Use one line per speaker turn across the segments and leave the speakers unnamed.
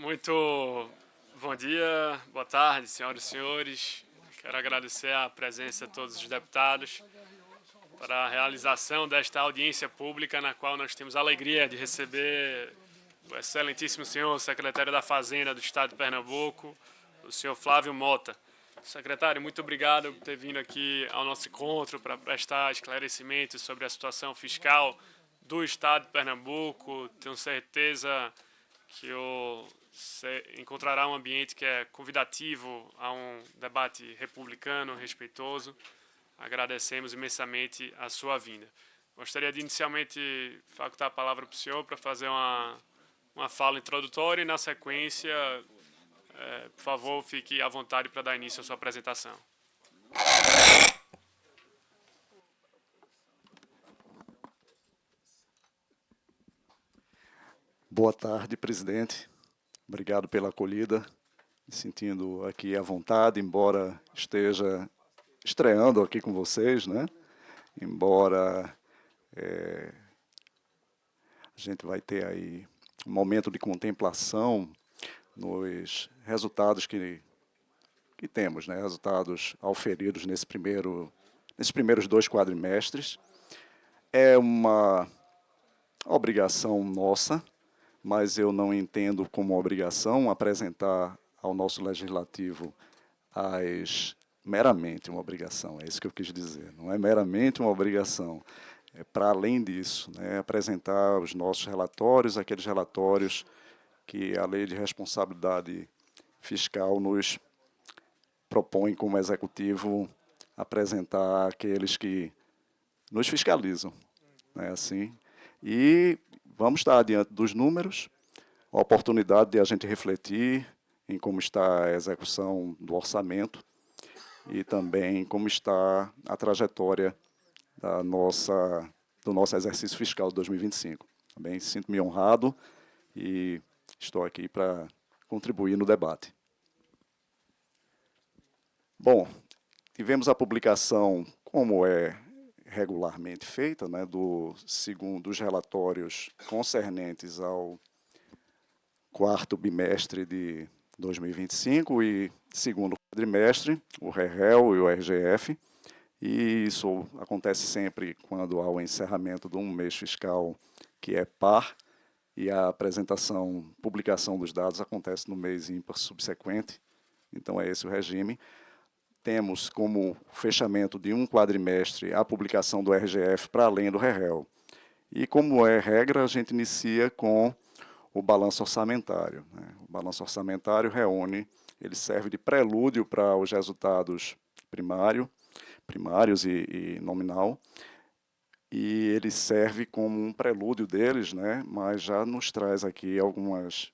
Muito bom dia, boa tarde, senhoras e senhores. Quero agradecer a presença de todos os deputados para a realização desta audiência pública, na qual nós temos a alegria de receber o excelentíssimo senhor secretário da Fazenda do Estado de Pernambuco, o senhor Flávio Mota. Secretário, muito obrigado por ter vindo aqui ao nosso encontro para prestar esclarecimentos sobre a situação fiscal do Estado de Pernambuco. Tenho certeza que você encontrará um ambiente que é convidativo a um debate republicano, respeitoso. Agradecemos imensamente a sua vinda. Gostaria de inicialmente facultar a palavra para o senhor para fazer uma fala introdutória e, na sequência, por favor, fique à vontade para dar início à sua apresentação.
Boa tarde, presidente. Obrigado pela acolhida. Me sentindo aqui à vontade, embora esteja estreando aqui com vocês, né? Embora a gente vai ter aí um momento de contemplação nos resultados que temos, né? Resultados auferidos nesses primeiros 2 quadrimestres. É uma obrigação nossa, mas eu não entendo como obrigação apresentar ao nosso legislativo meramente uma obrigação, é isso que eu quis dizer, não é meramente uma obrigação, é para além disso, né, apresentar os nossos relatórios, aqueles relatórios que a Lei de Responsabilidade Fiscal nos propõe como executivo apresentar àqueles que nos fiscalizam, né, assim, e vamos estar diante dos números, a oportunidade de a gente refletir em como está a execução do orçamento e também como está a trajetória do nosso exercício fiscal de 2025. Também sinto-me honrado e estou aqui para contribuir no debate. Bom, tivemos a publicação, como é regularmente feita, né, dos relatórios concernentes ao 4º bimestre de 2025 e segundo quadrimestre, o REREL e o RGF, e isso acontece sempre quando há o encerramento de um mês fiscal que é par, e a publicação dos dados acontece no mês ímpar subsequente, então é esse o regime. Temos como fechamento de um quadrimestre a publicação do RGF para além do REREL. E, como é regra, a gente inicia com o balanço orçamentário, né? O balanço orçamentário ele serve de prelúdio para os resultados primários e nominal, e ele serve como um prelúdio deles, né? Mas já nos traz aqui algumas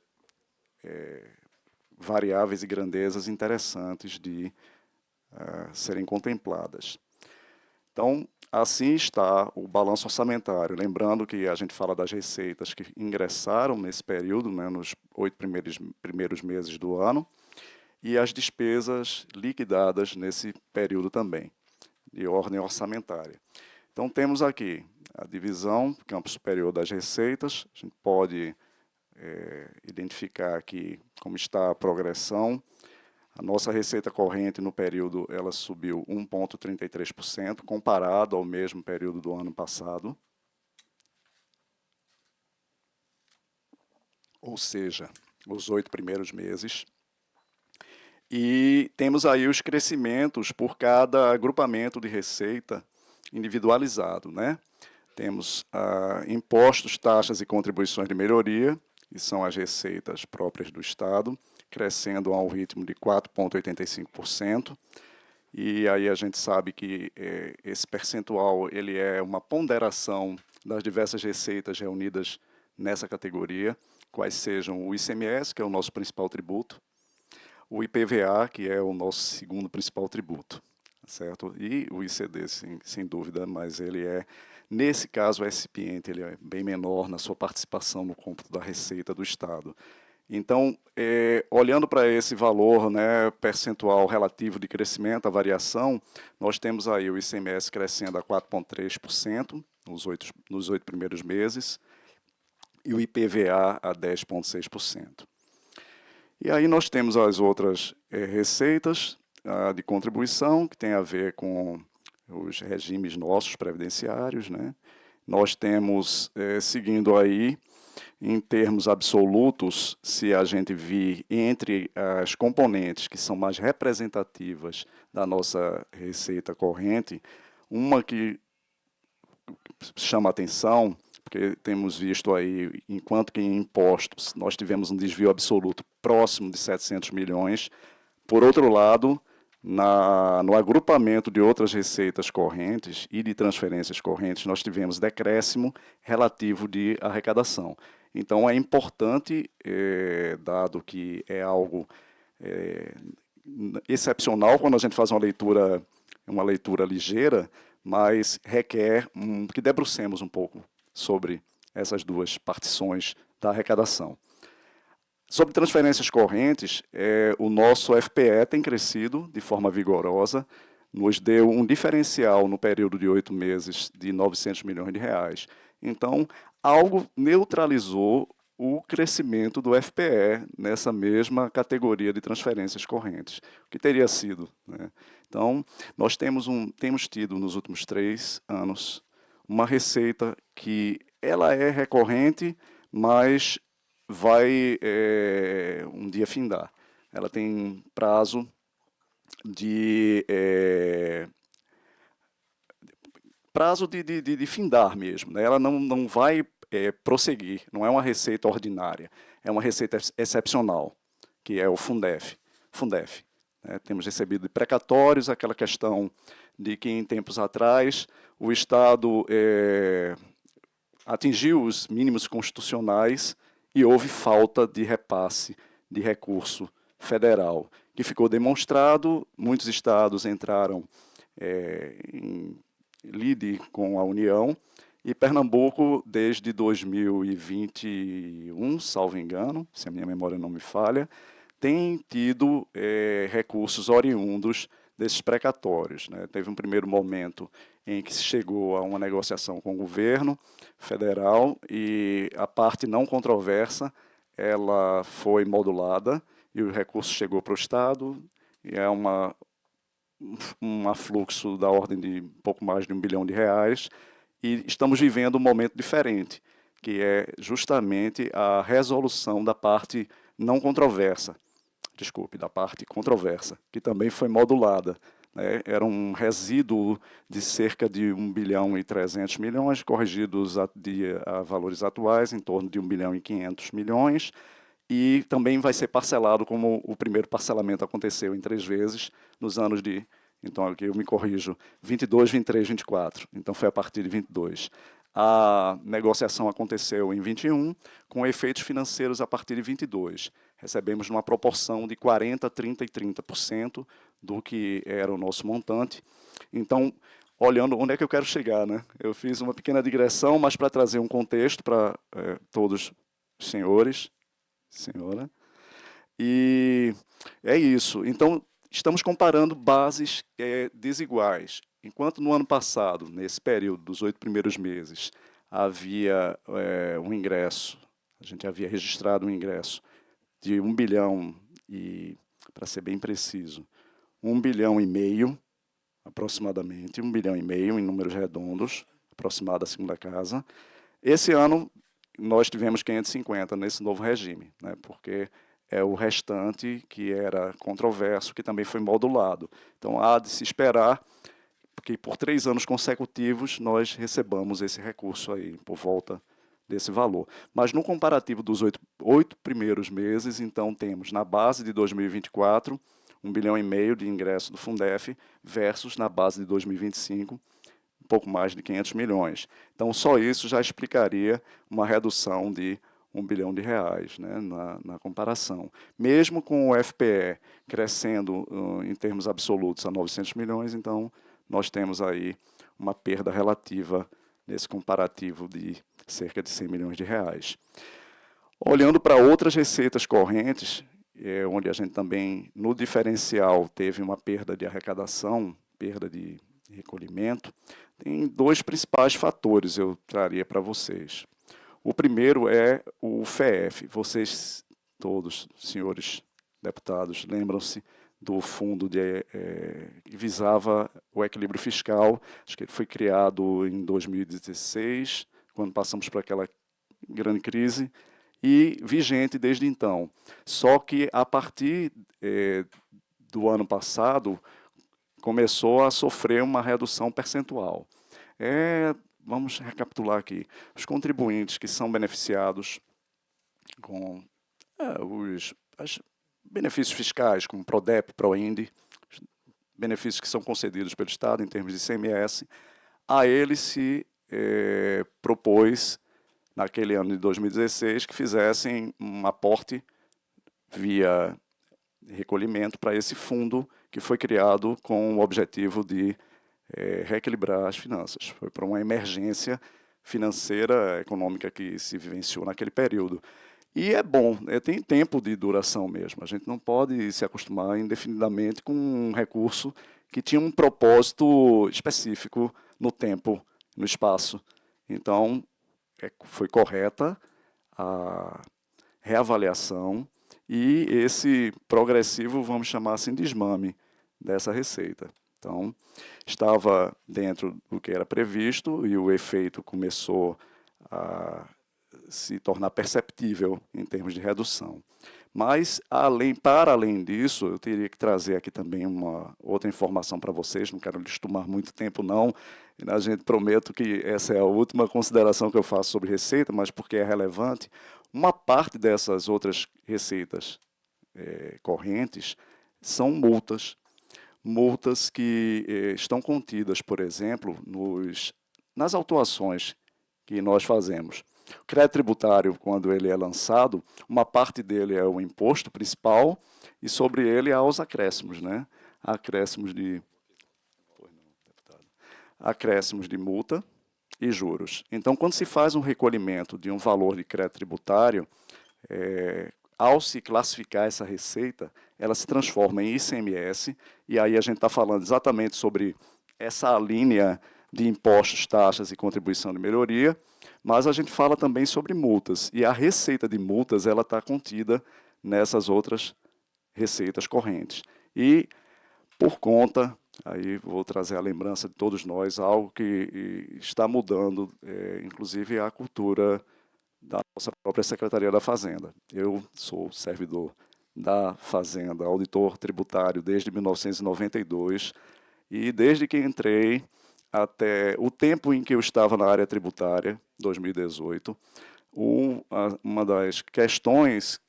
variáveis e grandezas interessantes de serem contempladas. Então, assim está o balanço orçamentário. Lembrando que a gente fala das receitas que ingressaram nesse período, né, nos 8 primeiros meses do ano, e as despesas liquidadas nesse período também, de ordem orçamentária. Então, temos aqui a divisão, campo superior das receitas. A gente pode identificar aqui como está a progressão. A nossa receita corrente no período ela subiu 1,33%, comparado ao mesmo período do ano passado. Ou seja, os 8 primeiros meses. E temos aí os crescimentos por cada agrupamento de receita individualizado, né? Temos impostos, taxas e contribuições de melhoria, que são as receitas próprias do Estado, crescendo a um ritmo de 4,85%. E aí a gente sabe que esse percentual ele é uma ponderação das diversas receitas reunidas nessa categoria, quais sejam o ICMS, que é o nosso principal tributo, o IPVA, que é o nosso segundo principal tributo, certo? E o ICD, sem dúvida, mas ele nesse caso, o recipiente ele é bem menor na sua participação no cômputo da receita do Estado. Então, olhando para esse valor, né, percentual relativo de crescimento, a variação, nós temos aí o ICMS crescendo a 4,3% nos 8 primeiros meses e o IPVA a 10,6%. E aí nós temos as outras receitas de contribuição, que tem a ver com os regimes nossos previdenciários, né? Nós temos, seguindo aí, em termos absolutos, se a gente vir entre as componentes que são mais representativas da nossa receita corrente, uma que chama atenção, porque temos visto aí, enquanto que em impostos nós tivemos um desvio absoluto próximo de 700 milhões, por outro lado, no agrupamento de outras receitas correntes e de transferências correntes, nós tivemos decréscimo relativo de arrecadação. Então, é importante, dado que é algo excepcional quando a gente faz uma leitura ligeira, mas requer que debrucemos um pouco sobre essas duas partições da arrecadação. Sobre transferências correntes, o nosso FPE tem crescido de forma vigorosa, nos deu um diferencial no período de 8 meses de 900 milhões de reais. Então, algo neutralizou o crescimento do FPE nessa mesma categoria de transferências correntes. O que teria sido, né? Então, nós temos tido nos últimos 3 anos uma receita que ela é recorrente, mas vai um dia findar. Ela tem prazo de findar mesmo, né? Ela não vai prosseguir, não é uma receita ordinária, é uma receita excepcional, que é o Fundef. Temos recebido de precatórios aquela questão de que, em tempos atrás, o Estado atingiu os mínimos constitucionais e houve falta de repasse de recurso federal, que ficou demonstrado. Muitos estados entraram em lide com a União, e Pernambuco, desde 2021, salvo engano, se a minha memória não me falha, tem tido recursos oriundos desses precatórios, né? Teve um primeiro momento em que se chegou a uma negociação com o governo federal e a parte não controversa ela foi modulada e o recurso chegou para o Estado, e é um afluxo da ordem de pouco mais de R$1 bilhão, e estamos vivendo um momento diferente, que é justamente a resolução da parte não controversa, da parte controversa, que também foi modulada, né? Era um resíduo de cerca de R$1,3 bilhão, corrigidos a valores atuais, em torno de R$1,5 bilhão, e também vai ser parcelado, como o primeiro parcelamento aconteceu em 3 vezes, nos anos de, então aqui eu me corrijo, 22, 23, 24, então foi a partir de 22. A negociação aconteceu em 21, com efeitos financeiros a partir de 22. Recebemos numa proporção de 40%, 30% e 30% do que era o nosso montante. Então, olhando onde é que eu quero chegar, né? Eu fiz uma pequena digressão, mas para trazer um contexto para todos os senhores, senhora. E é isso. Então, estamos comparando bases desiguais. Enquanto no ano passado, nesse período dos 8 primeiros meses, havia um ingresso, a gente havia registrado um ingresso de R$1 bilhão e, para ser bem preciso, R$1,5 bilhão, aproximadamente, R$1,5 bilhão em números redondos, aproximado da segunda casa. Esse ano, nós tivemos 550 nesse novo regime, né, porque é o restante que era controverso, que também foi modulado. Então, há de se esperar que por 3 anos consecutivos nós recebamos esse recurso aí, por volta desse valor. Mas no comparativo dos 8 primeiros meses, então temos na base de 2024, R$1,5 bilhão de ingresso do Fundef, versus na base de 2025, um pouco mais de 500 milhões. Então, só isso já explicaria uma redução de R$1 bilhão, né, na comparação. Mesmo com o FPE crescendo em termos absolutos a 900 milhões, então nós temos aí uma perda relativa nesse comparativo de cerca de R$100 milhões. Olhando para outras receitas correntes, onde a gente também, no diferencial, teve uma perda de arrecadação, perda de recolhimento, tem 2 principais fatores eu traria para vocês. O primeiro é o FEF. Vocês, todos, senhores deputados lembram-se do fundo que visava o equilíbrio fiscal. Acho que ele foi criado em 2016, quando passamos por aquela grande crise, e vigente desde então. Só que, a partir do ano passado, começou a sofrer uma redução percentual. Vamos recapitular aqui. Os contribuintes que são beneficiados com os benefícios fiscais, como PRODEP, PROIND, benefícios que são concedidos pelo Estado em termos de ICMS, a eles se propôs, naquele ano de 2016, que fizessem um aporte via recolhimento para esse fundo que foi criado com o objetivo de reequilibrar as finanças. Foi para uma emergência financeira, econômica que se vivenciou naquele período. E é bom, tem tempo de duração mesmo. A gente não pode se acostumar indefinidamente com um recurso que tinha um propósito específico no tempo, no espaço. Então, foi correta a reavaliação e esse progressivo, vamos chamar assim, desmame dessa receita. Então, estava dentro do que era previsto e o efeito começou a se tornar perceptível em termos de redução. Mas, para além disso, eu teria que trazer aqui também uma outra informação para vocês, não quero lhes tomar muito tempo, não. A gente prometo que essa é a última consideração que eu faço sobre receita, mas porque é relevante. Uma parte dessas outras receitas correntes são multas. Multas que estão contidas, por exemplo, nas autuações que nós fazemos. O crédito tributário, quando ele é lançado, uma parte dele é o imposto principal e sobre ele há os acréscimos, né? Acréscimos de multa e juros. Então, quando se faz um recolhimento de um valor de crédito tributário, ao se classificar essa receita, ela se transforma em ICMS, e aí a gente está falando exatamente sobre essa linha de impostos, taxas e contribuição de melhoria, mas a gente fala também sobre multas, e a receita de multas ela está contida nessas outras receitas correntes. E, por conta, aí vou trazer a lembrança de todos nós, algo que está mudando, inclusive a cultura da nossa própria Secretaria da Fazenda. Eu sou servidor da Fazenda, auditor tributário desde 1992, e desde que entrei até o tempo em que eu estava na área tributária, 2018, uma das questões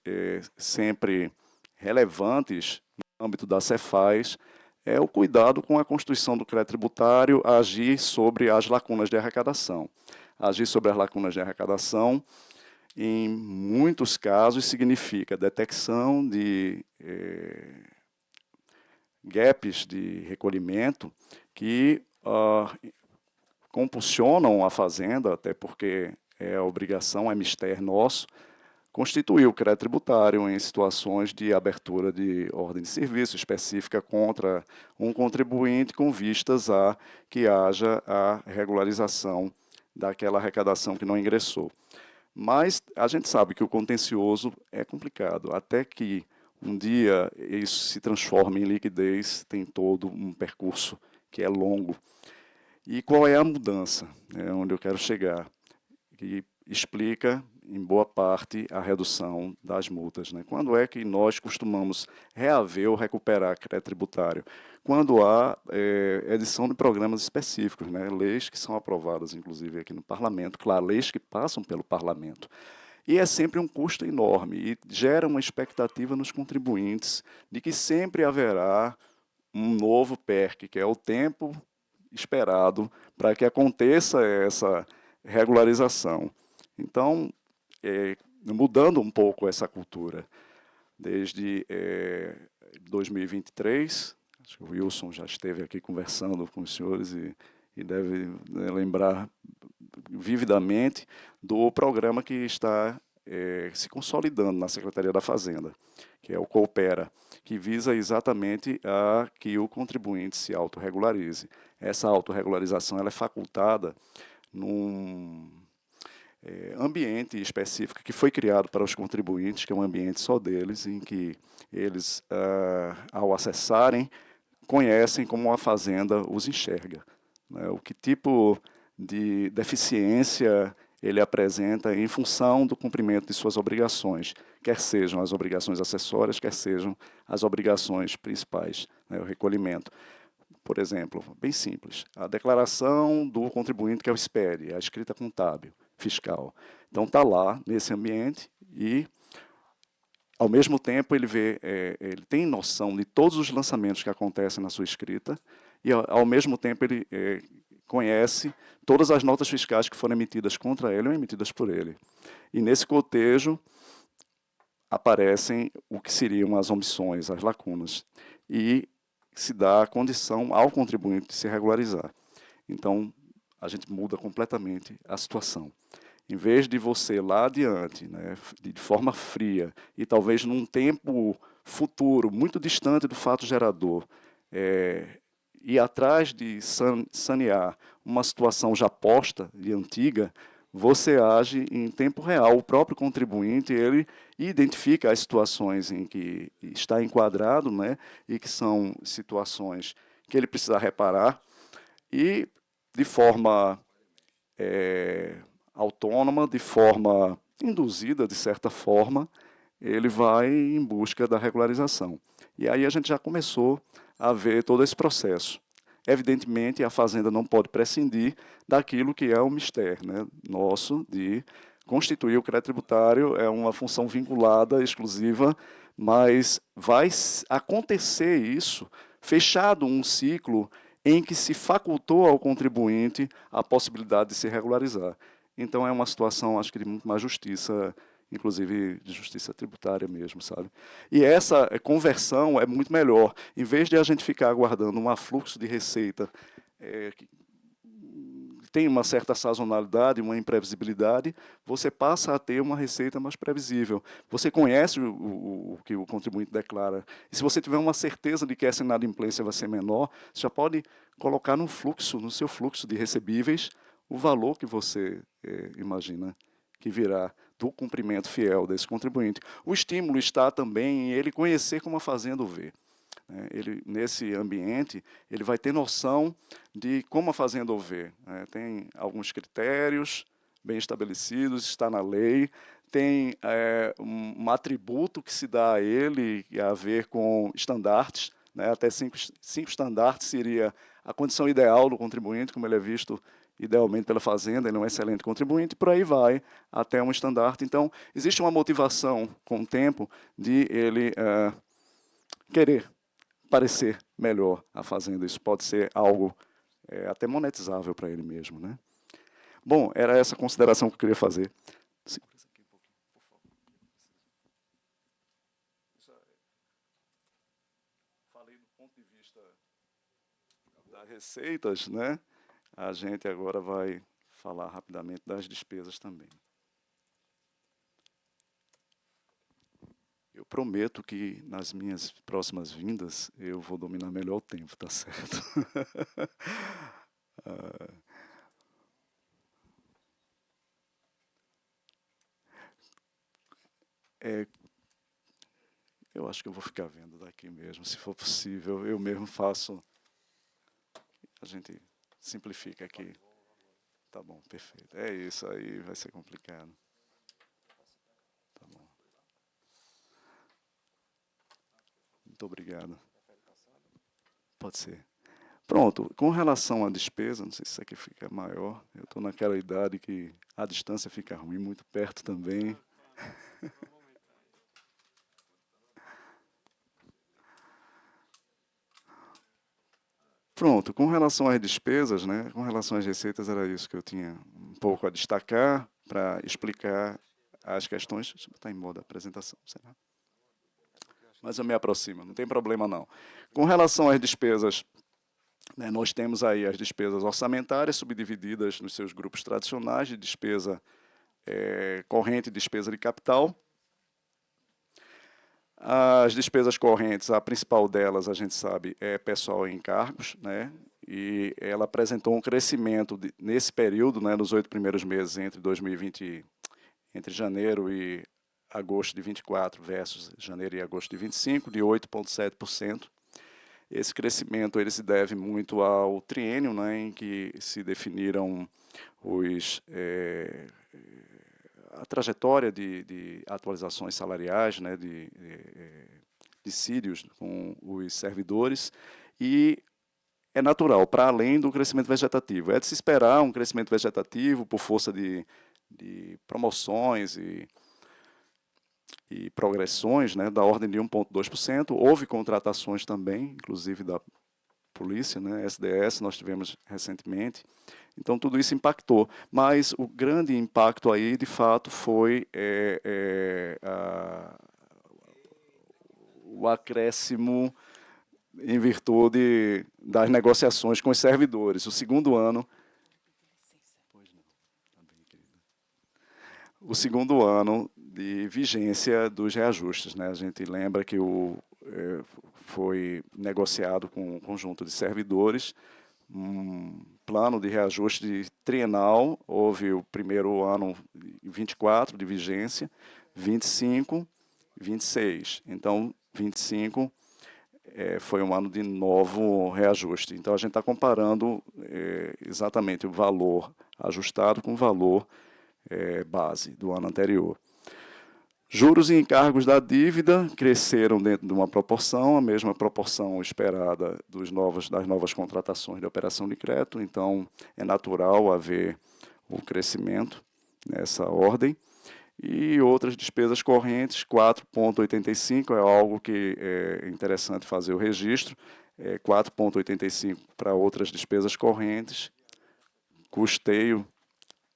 sempre relevantes no âmbito da Cefaz é o cuidado com a constituição do crédito tributário, agir sobre as lacunas de arrecadação. Agir sobre as lacunas de arrecadação, em muitos casos, significa detecção de gaps de recolhimento que compulsionam a Fazenda, até porque é a obrigação, é mistério nosso, constituir o crédito tributário em situações de abertura de ordem de serviço específica contra um contribuinte com vistas a que haja a regularização daquela arrecadação que não ingressou. Mas a gente sabe que o contencioso é complicado, até que um dia isso se transforme em liquidez, tem todo um percurso que é longo. E qual é a mudança? É onde eu quero chegar, que explica, em boa parte, a redução das multas, né? Quando é que nós costumamos reaver ou recuperar crédito tributário? Quando há edição de programas específicos, né? Leis que são aprovadas, inclusive, aqui no Parlamento, claro, leis que passam pelo Parlamento. E é sempre um custo enorme e gera uma expectativa nos contribuintes de que sempre haverá um novo PERC, que é o tempo esperado para que aconteça essa regularização. Então, mudando um pouco essa cultura, desde 2023, acho que o Wilson já esteve aqui conversando com os senhores e deve lembrar vividamente do programa que está se consolidando na Secretaria da Fazenda, que é o Coopera, que visa exatamente a que o contribuinte se autorregularize. Essa autorregularização ela é facultada ambiente específico que foi criado para os contribuintes, que é um ambiente só deles, em que eles, ao acessarem, conhecem como a Fazenda os enxerga, né? O que tipo de deficiência ele apresenta em função do cumprimento de suas obrigações, quer sejam as obrigações acessórias, quer sejam as obrigações principais, né? O recolhimento. Por exemplo, bem simples, a declaração do contribuinte, que é o SPED, a escrita contábil, fiscal. Então, está lá, nesse ambiente, e, ao mesmo tempo, ele tem noção de todos os lançamentos que acontecem na sua escrita, e, ao mesmo tempo, ele conhece todas as notas fiscais que foram emitidas contra ele ou emitidas por ele. E, nesse cotejo, aparecem o que seriam as omissões, as lacunas. E se dá a condição ao contribuinte de se regularizar. Então, a gente muda completamente a situação. Em vez de você lá adiante, né, de forma fria, e talvez num tempo futuro, muito distante do fato gerador, ir atrás de sanear uma situação já posta e antiga, você age em tempo real. O próprio contribuinte, ele identifica as situações em que está enquadrado, né, e que são situações que ele precisa reparar, e de forma autônoma, de forma induzida, de certa forma, ele vai em busca da regularização. E aí a gente já começou a ver todo esse processo. Evidentemente, a Fazenda não pode prescindir daquilo que é o mistério, né, nosso de constituir o crédito tributário. É uma função vinculada, exclusiva, mas vai acontecer isso, fechado um ciclo em que se facultou ao contribuinte a possibilidade de se regularizar. Então, é uma situação, acho que, de muito mais justiça, inclusive de justiça tributária mesmo, sabe? E essa conversão é muito melhor. Em vez de a gente ficar aguardando um afluxo de receita que tem uma certa sazonalidade, uma imprevisibilidade, você passa a ter uma receita mais previsível. Você conhece o que o contribuinte declara. E se você tiver uma certeza de que essa inadimplência vai ser menor, você já pode colocar no seu fluxo de recebíveis, o valor que você imagina que virá do cumprimento fiel desse contribuinte. O estímulo está também em ele conhecer como a Fazenda o vê. Ele, nesse ambiente, ele vai ter noção de como a Fazenda o vê. Tem alguns critérios bem estabelecidos, está na lei, tem um atributo que se dá a ele a ver com estandartes, né? Até cinco estandartes seria a condição ideal do contribuinte, como ele é visto idealmente pela Fazenda, ele é um excelente contribuinte, e por aí vai até um estandarte. Então, existe uma motivação com o tempo de ele querer parecer melhor a Fazenda. Isso pode ser algo até monetizável para ele mesmo, né? Bom, era essa consideração que eu queria fazer. Segura isso aqui um pouquinho, por favor. Falei do ponto de vista das receitas, né? A gente agora vai falar rapidamente das despesas também. Eu prometo que nas minhas próximas vindas eu vou dominar melhor o tempo, tá certo? Eu acho que eu vou ficar vendo daqui mesmo, se for possível. Eu mesmo faço. A gente simplifica aqui. Tá bom, perfeito. É isso aí, vai ser complicado. Tá bom. Muito obrigado. Pode ser. Pronto, com relação à despesa, não sei se isso aqui fica maior, eu estou naquela idade que a distância fica ruim, muito perto também. Pronto, com relação às despesas, né, com relação às receitas, era isso que eu tinha um pouco a destacar para explicar as questões. Deixa eu botar em modo apresentação, será? Mas eu me aproximo, não tem problema não. Com relação às despesas, né, nós temos aí as despesas orçamentárias subdivididas nos seus grupos tradicionais de despesa corrente e despesa de capital. As despesas correntes, a principal delas, a gente sabe, é pessoal e encargos, né? e ela apresentou um crescimento nesse período, né, nos 8 primeiros meses entre 2020, entre janeiro e agosto de 24 versus janeiro e agosto de 25, de 8,7%. Esse crescimento ele se deve muito ao triênio, né, em que se definiram a trajetória de atualizações salariais, né, de dissídios com os servidores, e é natural, para além do crescimento vegetativo. É de se esperar um crescimento vegetativo por força de promoções e progressões, né, da ordem de 1,2%. Houve contratações também, inclusive da polícia, né, SDS, nós tivemos recentemente. Então, tudo isso impactou. Mas o grande impacto aí, de fato, foi o acréscimo em virtude das negociações com os servidores. O segundo ano... O segundo ano de vigência dos reajustes, né? A gente lembra que foi negociado com um conjunto de servidores um plano de reajuste trienal. Houve o primeiro ano 24 de vigência, 25, 26. Então, 25 foi um ano de novo reajuste. Então, a gente está comparando exatamente o valor ajustado com o valor base do ano anterior. Juros e encargos da dívida cresceram dentro de uma proporção, a mesma proporção esperada das novas contratações de operação de crédito, então é natural haver o crescimento nessa ordem. E outras despesas correntes, 4,85, é algo que é interessante fazer o registro, 4,85 para outras despesas correntes, custeio,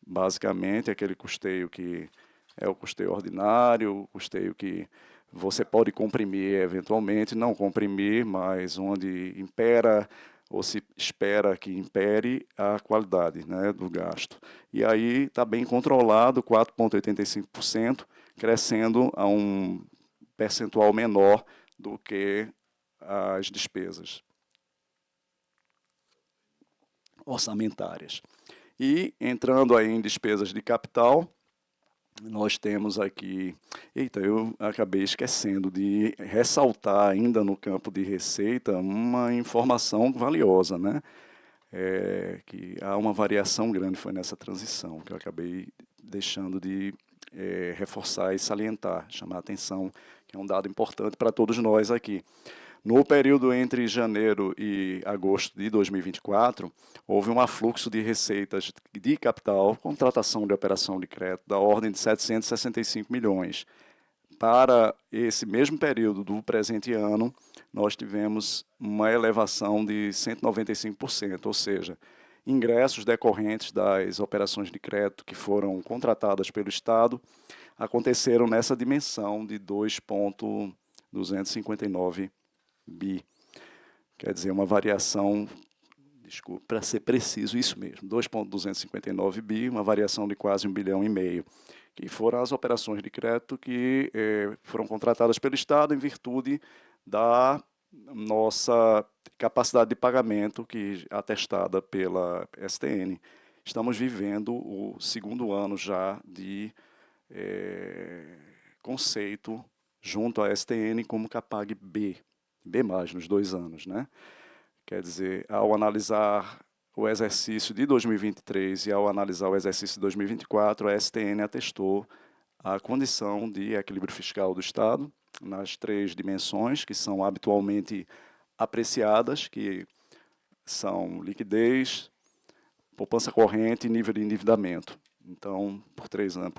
basicamente, aquele custeio que é o custeio ordinário, o custeio que você pode comprimir eventualmente, não comprimir, mas onde impera ou se espera que impere a qualidade, né, do gasto. E aí está bem controlado, 4,85%, crescendo a um percentual menor do que as despesas orçamentárias. E, entrando aí em despesas de capital, nós temos aqui... Eita, eu acabei esquecendo de ressaltar ainda no campo de receita uma informação valiosa, né? Que há uma variação grande, foi nessa transição, que eu acabei deixando de reforçar e salientar, chamar a atenção, que é um dado importante para todos nós aqui. No período entre janeiro e agosto de 2024, houve um afluxo de receitas de capital, contratação de operação de crédito, da ordem de 765 milhões. Para esse mesmo período do presente ano, nós tivemos uma elevação de 195%, ou seja, ingressos decorrentes das operações de crédito que foram contratadas pelo Estado aconteceram nessa dimensão de 2,259 bi. Quer dizer, uma variação, desculpa, para ser preciso, isso mesmo, 2,259 bi, uma variação de quase 1,5 bilhão, que foram as operações de crédito que foram contratadas pelo Estado em virtude da nossa capacidade de pagamento, que atestada pela STN. Estamos vivendo o segundo ano já de conceito junto à STN como Capag B, B+, nos 2 anos, né? Quer dizer, ao analisar o exercício de 2023 e ao analisar o exercício de 2024, a STN atestou a condição de equilíbrio fiscal do Estado nas 3 dimensões que são habitualmente apreciadas, que são liquidez, poupança corrente e nível de endividamento. Então, por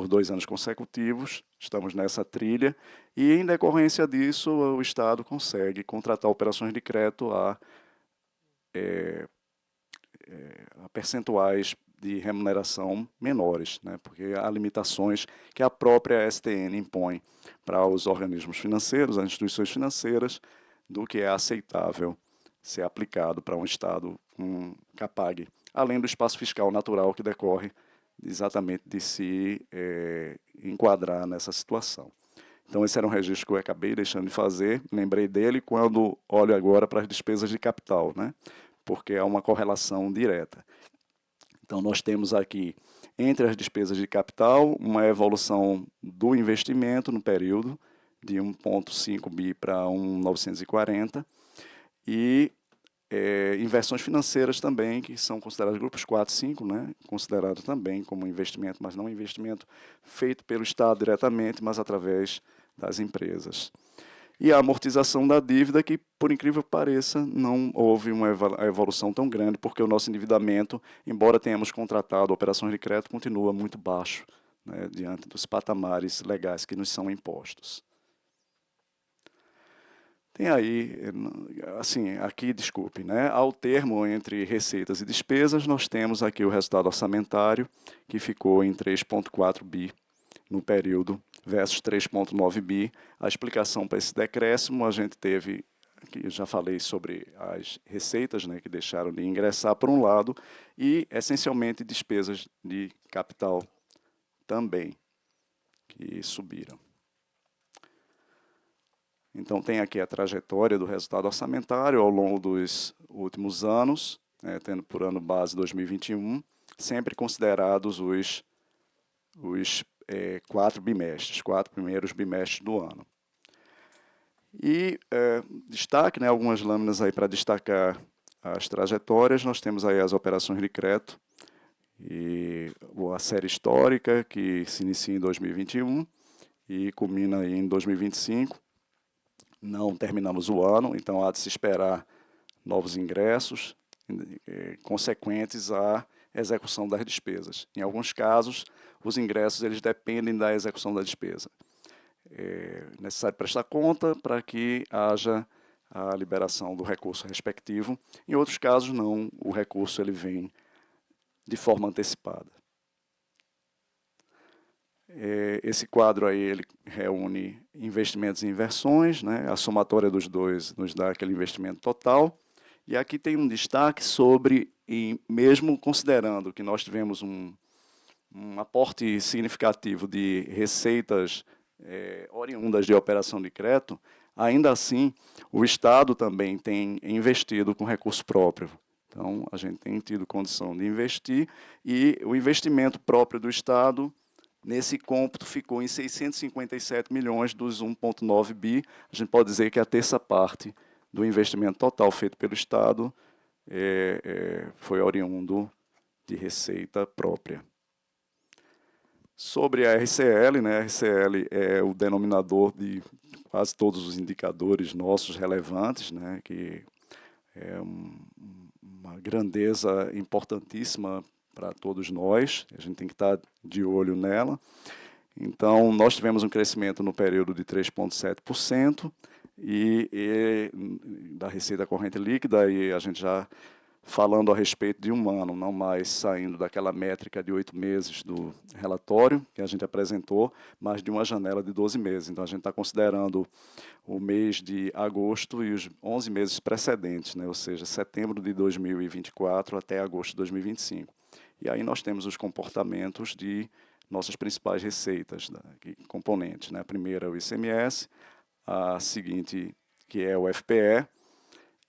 2 anos consecutivos, estamos nessa trilha e, em decorrência disso, o Estado consegue contratar operações de crédito a percentuais de remuneração menores, né? Porque há limitações que a própria STN impõe para os organismos financeiros, as instituições financeiras, do que é aceitável ser aplicado para um Estado Capag, além do espaço fiscal natural que decorre exatamente de se enquadrar nessa situação. Então, esse era um registro que eu acabei deixando de fazer, lembrei dele quando olho agora para as despesas de capital, né? porque há uma correlação direta. Então, nós temos aqui, entre as despesas de capital, uma evolução do investimento no período, de 1,5 bi para 1,940, e inversões financeiras também, que são consideradas grupos 4 e 5, né? Considerados também como investimento, mas não investimento feito pelo Estado diretamente, mas através das empresas. E a amortização da dívida, que, por incrível que pareça, não houve uma evolução tão grande, porque o nosso endividamento, embora tenhamos contratado operações de crédito, continua muito baixo, né, diante dos patamares legais que nos são impostos. Tem aí, assim, aqui, desculpe, né, ao termo entre receitas e despesas, nós temos aqui o resultado orçamentário, que ficou em 3,4 bi no período, versus 3,9 bi. A explicação para esse decréscimo, a gente teve, aqui já falei sobre as receitas, né, que deixaram de ingressar por um lado, e, essencialmente, despesas de capital também, que subiram. Então, tem aqui a trajetória do resultado orçamentário ao longo dos últimos anos, né, tendo por ano base 2021, sempre considerados os 4 bimestres, 4 primeiros bimestres do ano. E destaque, né, algumas lâminas aí para destacar as trajetórias. Nós temos aí as operações de crédito e a série histórica, que se inicia em 2021 e culmina aí em 2025. Não terminamos o ano, então há de se esperar novos ingressos consequentes à execução das despesas. Em alguns casos, os ingressos eles dependem da execução da despesa. É necessário prestar conta para que haja a liberação do recurso respectivo. Em outros casos, não, o recurso ele vem de forma antecipada. Esse quadro aí ele reúne investimentos e inversões, né? A somatória dos dois nos dá aquele investimento total. E aqui tem um destaque sobre, e mesmo considerando que nós tivemos um aporte significativo de receitas oriundas de operação de crédito, ainda assim, o Estado também tem investido com recurso próprio. Então, a gente tem tido condição de investir, e o investimento próprio do Estado, nesse cômputo, ficou em 657 milhões dos 1,9 bi. A gente pode dizer que a terça parte do investimento total feito pelo Estado foi oriundo de receita própria. Sobre a RCL, né, a RCL é o denominador de quase todos os indicadores nossos relevantes, né, que é uma grandeza importantíssima para todos nós, a gente tem que estar de olho nela. Então, nós tivemos um crescimento no período de 3,7% e da receita corrente líquida, e a gente já falando a respeito de um ano, não mais saindo daquela métrica de 8 meses do relatório que a gente apresentou, mas de uma janela de 12 meses. Então, a gente está considerando o mês de agosto e os 11 meses precedentes, né? Ou seja, setembro de 2024 até agosto de 2025. E aí nós temos os comportamentos de nossas principais receitas, né, componentes, né? A primeira é o ICMS, a seguinte, que é o FPE,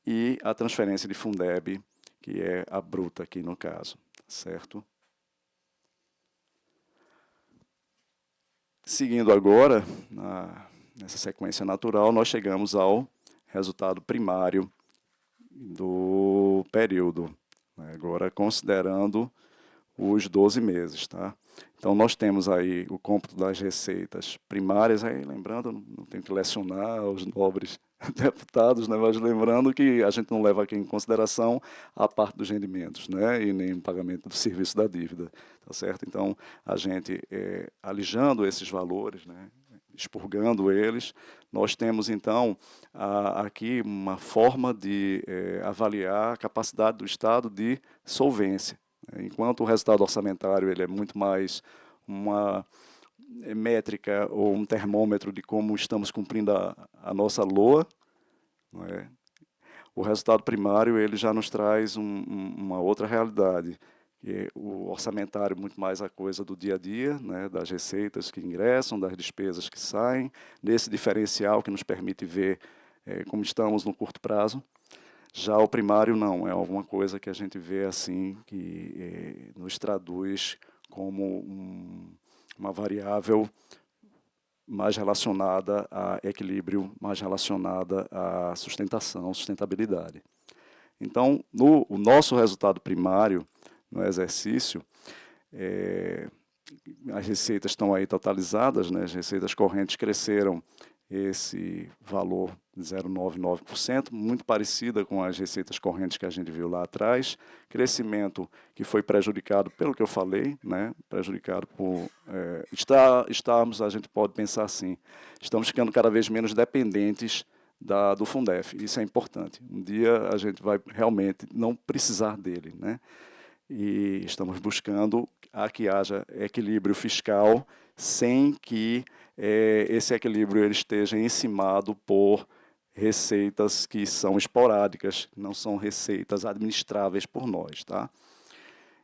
e a transferência de Fundeb, que é a bruta aqui no caso, certo? Seguindo agora, nessa sequência natural, nós chegamos ao resultado primário do período, né? Agora considerando os 12 meses, tá? Então, nós temos aí o cômputo das receitas primárias, aí, lembrando, não tenho que lecionar os nobres deputados, né, mas lembrando que a gente não leva aqui em consideração a parte dos rendimentos, né, e nem o pagamento do serviço da dívida, tá certo? Então, a gente, alijando esses valores, né, expurgando eles, nós temos, então, aqui uma forma de avaliar a capacidade do Estado de solvência. Enquanto o resultado orçamentário ele é muito mais uma métrica ou um termômetro de como estamos cumprindo a nossa LOA, não é? O resultado primário ele já nos traz uma outra realidade, que é o orçamentário muito mais a coisa do dia a dia, né, das receitas que ingressam, das despesas que saem, desse diferencial que nos permite ver como estamos no curto prazo. Já o primário não, é alguma coisa que a gente vê assim, que nos traduz como uma variável mais relacionada a equilíbrio, mais relacionada à sustentação, sustentabilidade. Então, o nosso resultado primário no exercício, as receitas estão aí totalizadas, né? As receitas correntes cresceram esse valor de 0,99%, muito parecida com as receitas correntes que a gente viu lá atrás. Crescimento que foi prejudicado pelo que eu falei, né? Prejudicado por estarmos, a gente pode pensar assim, estamos ficando cada vez menos dependentes do Fundef. Isso é importante. Um dia a gente vai realmente não precisar dele, né? E estamos buscando que haja equilíbrio fiscal sem que esse equilíbrio ele esteja encimado por receitas que são esporádicas, não são receitas administráveis por nós, tá?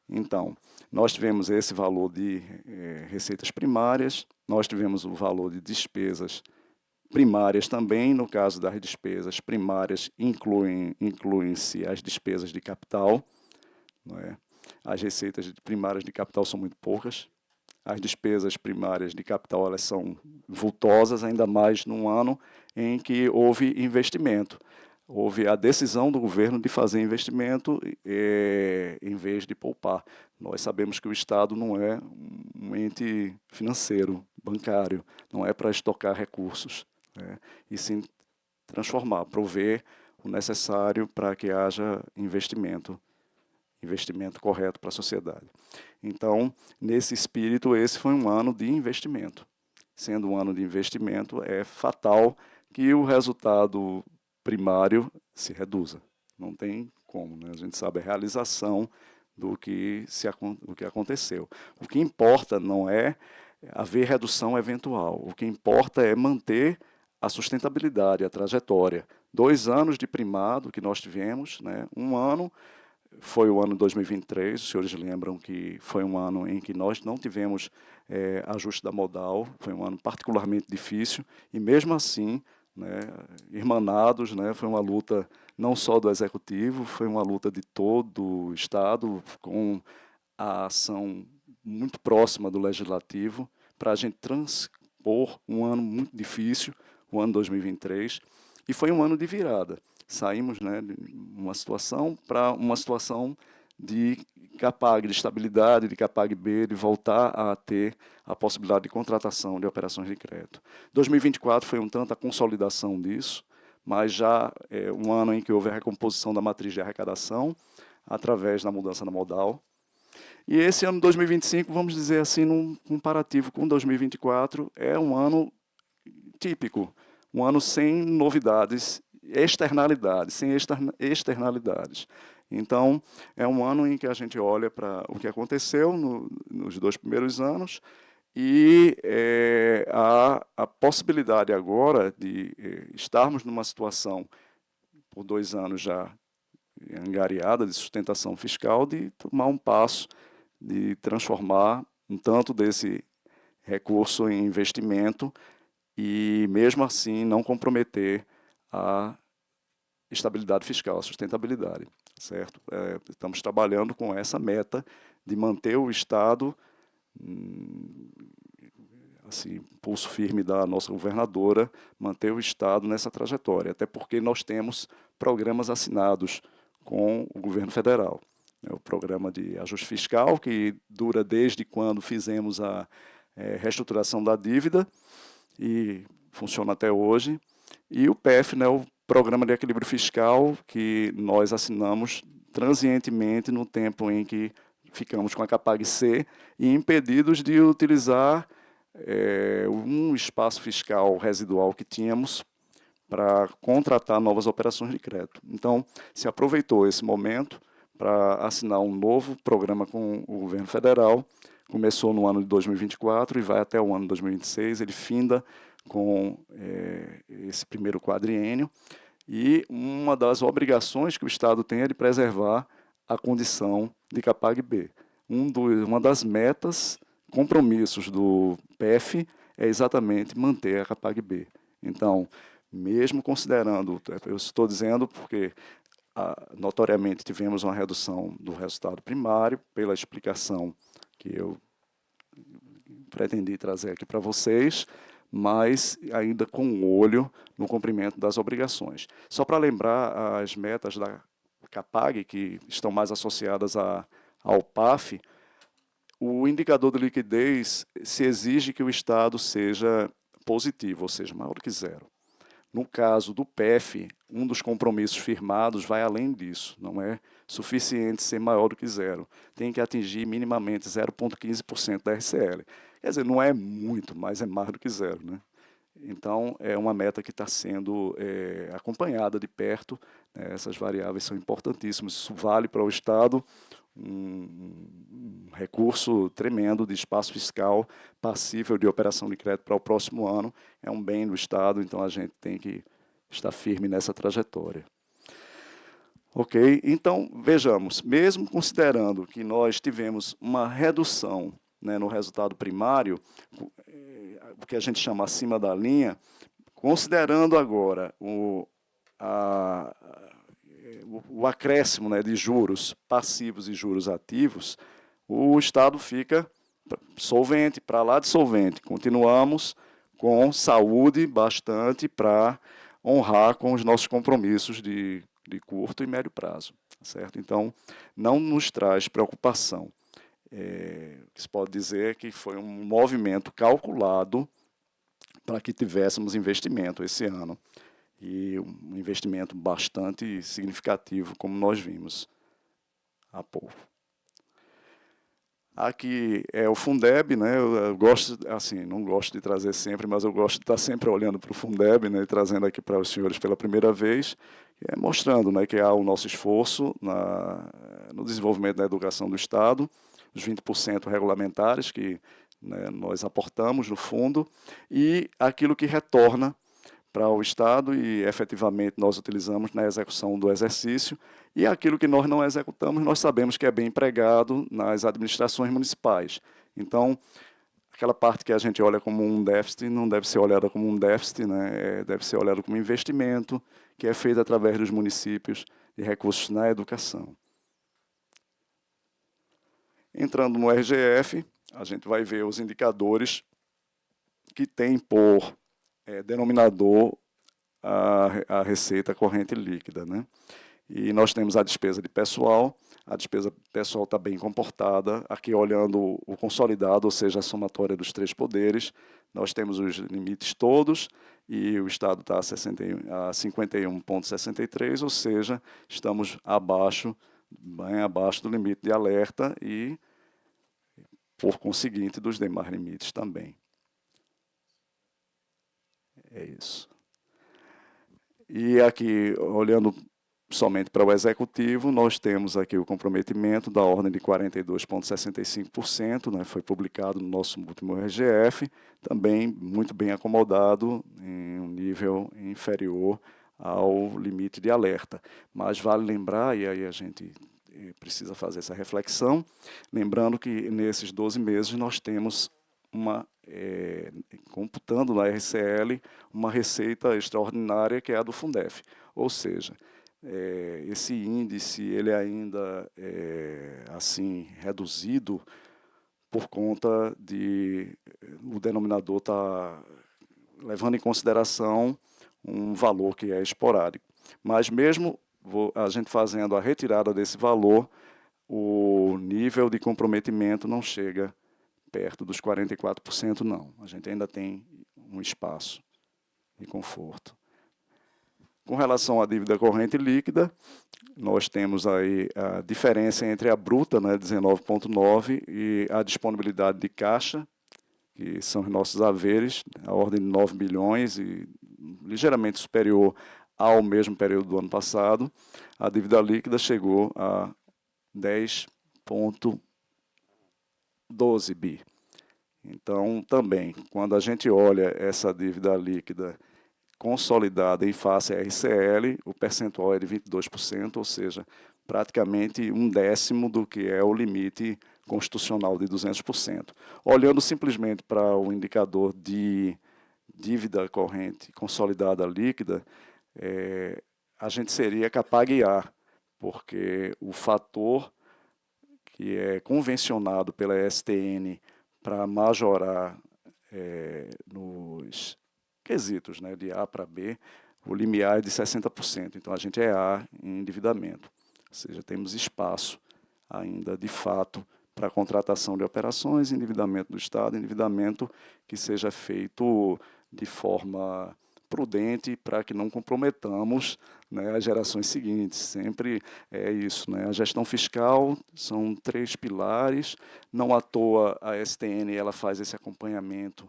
Então, nós tivemos esse valor de receitas primárias, nós tivemos o valor de despesas primárias também. No caso das despesas primárias, incluem-se as despesas de capital, não é? As receitas primárias de capital são muito poucas. As despesas primárias de capital elas são vultosas, ainda mais num ano em que houve investimento. Houve a decisão do governo de fazer investimento em vez de poupar. Nós sabemos que o Estado não é um ente financeiro, bancário, não é para estocar recursos, né? E sim transformar, prover o necessário para que haja investimento correto para a sociedade. Então, nesse espírito, esse foi um ano de investimento. Sendo um ano de investimento, é fatal que o resultado primário se reduza. Não tem como, né? A gente sabe a realização do que aconteceu. O que importa não é haver redução eventual. O que importa é manter a sustentabilidade, a trajetória. 2 anos de primado que nós tivemos, né? Um ano foi o ano 2023, os senhores lembram que foi um ano em que nós não tivemos ajuste da modal, foi um ano particularmente difícil, e mesmo assim, né, irmanados, né, foi uma luta não só do Executivo, foi uma luta de todo o Estado, com a ação muito próxima do Legislativo, para a gente transpor um ano muito difícil, o ano 2023, e foi um ano de virada. Saímos, né, de uma situação para uma situação de CAPAG, de estabilidade, de CAPAG-B, de voltar a ter a possibilidade de contratação de operações de crédito. 2024 foi um tanto a consolidação disso, mas já um ano em que houve a recomposição da matriz de arrecadação, através da mudança da modal. E esse ano 2025, vamos dizer assim, num comparativo com 2024, é um ano típico, um ano sem novidades, sem externalidades. Então, é um ano em que a gente olha para o que aconteceu nos 2 primeiros anos e a possibilidade agora de estarmos numa situação, por 2 anos já angariada, de sustentação fiscal, de tomar um passo, de transformar um tanto desse recurso em investimento e, mesmo assim, não comprometer a estabilidade fiscal, a sustentabilidade, certo? Estamos trabalhando com essa meta de manter o Estado, assim, pulso firme da nossa governadora, manter o Estado nessa trajetória, até porque nós temos programas assinados com o governo federal. O programa de ajuste fiscal, que dura desde quando fizemos a reestruturação da dívida, e funciona até hoje, e o PEF, né, o Programa de Equilíbrio Fiscal, que nós assinamos transientemente no tempo em que ficamos com a CAPAG-C e impedidos de utilizar um espaço fiscal residual que tínhamos para contratar novas operações de crédito. Então, se aproveitou esse momento para assinar um novo programa com o governo federal. Começou no ano de 2024 e vai até o ano de 2026. Ele finda com esse primeiro quadriênio. E uma das obrigações que o Estado tem é de preservar a condição de CAPAG-B. Uma das metas, compromissos do PEF é exatamente manter a CAPAG-B. Então, mesmo considerando, eu estou dizendo porque notoriamente tivemos uma redução do resultado primário, pela explicação que eu pretendi trazer aqui para vocês, mas ainda com o olho no cumprimento das obrigações. Só para lembrar, as metas da CAPAG, que estão mais associadas ao PAF, o indicador de liquidez se exige que o Estado seja positivo, ou seja, maior do que zero. No caso do PEF, um dos compromissos firmados vai além disso, não é suficiente ser maior do que zero. Tem que atingir minimamente 0,15% da RCL. Quer dizer, não é muito, mas é mais do que zero, né? Então, é uma meta que está sendo acompanhada de perto, né? Essas variáveis são importantíssimas. Isso vale para o Estado, um recurso tremendo de espaço fiscal passível de operação de crédito para o próximo ano. É um bem do Estado, então a gente tem que estar firme nessa trajetória. Ok? Então, vejamos, mesmo considerando que nós tivemos uma redução, né, no resultado primário, o que a gente chama acima da linha, considerando agora o acréscimo, né, de juros passivos e juros ativos, o Estado fica solvente, para lá de solvente. Continuamos com saúde bastante para honrar com os nossos compromissos de curto e médio prazo. Certo? Então, não nos traz preocupação. O que se pode dizer é que foi um movimento calculado para que tivéssemos investimento esse ano. E um investimento bastante significativo, como nós vimos há pouco. Aqui é o Fundeb, né? Eu gosto, assim, não gosto de trazer sempre, mas eu gosto de estar sempre olhando para o Fundeb, né? E trazendo aqui para os senhores pela primeira vez, mostrando, né, que há o nosso esforço no desenvolvimento da educação do Estado, os 20% regulamentares que, né, nós aportamos no fundo, e aquilo que retorna para o Estado e efetivamente nós utilizamos na execução do exercício, e aquilo que nós não executamos, nós sabemos que é bem empregado nas administrações municipais. Então, aquela parte que a gente olha como um déficit não deve ser olhada como um déficit, né? Deve ser olhada como um investimento que é feito através dos municípios de recursos na educação. Entrando no RGF, a gente vai ver os indicadores que tem por denominador a receita corrente líquida, né? E nós temos a despesa de pessoal. A despesa pessoal está bem comportada. Aqui, olhando o consolidado, ou seja, a somatória dos três poderes, nós temos os limites todos e o Estado está a 51,63, ou seja, estamos abaixo, bem abaixo do limite de alerta e, por conseguinte, dos demais limites também. É isso. E aqui, olhando somente para o executivo, nós temos aqui o comprometimento da ordem de 42,65%, né, foi publicado no nosso último RGF, também muito bem acomodado, em um nível inferior ao limite de alerta. Mas vale lembrar, e aí a gente precisa fazer essa reflexão, lembrando que nesses 12 meses nós temos computando na RCL, uma receita extraordinária que é a do Fundef. Ou seja, esse índice ele ainda é assim reduzido por conta de o denominador estar levando em consideração um valor que é esporádico. Mas mesmo a gente fazendo a retirada desse valor, o nível de comprometimento não chega perto dos 44%, não. A gente ainda tem um espaço de conforto. Com relação à dívida corrente líquida, nós temos aí a diferença entre a bruta, né, 19,9, e a disponibilidade de caixa, que são os nossos haveres, a ordem de 9 bilhões, e ligeiramente superior ao mesmo período do ano passado. A dívida líquida chegou a 10,12 bi. Então, também, quando a gente olha essa dívida líquida consolidada em face à RCL, o percentual é de 22%, ou seja, praticamente 1/10 do que é o limite constitucional de 200%. Olhando simplesmente para o indicador de dívida corrente consolidada líquida, a gente seria capaz de guiar porque o fator que é convencionado pela STN para majorar nos quesitos, né, de A para B, o limiar é de 60%. Então, a gente é A em endividamento. Ou seja, temos espaço ainda, de fato, para a contratação de operações, endividamento do Estado, endividamento que seja feito de forma prudente para que não comprometamos, né, as gerações seguintes. Sempre é isso, né? A gestão fiscal são 3 pilares. Não à toa a STN ela faz esse acompanhamento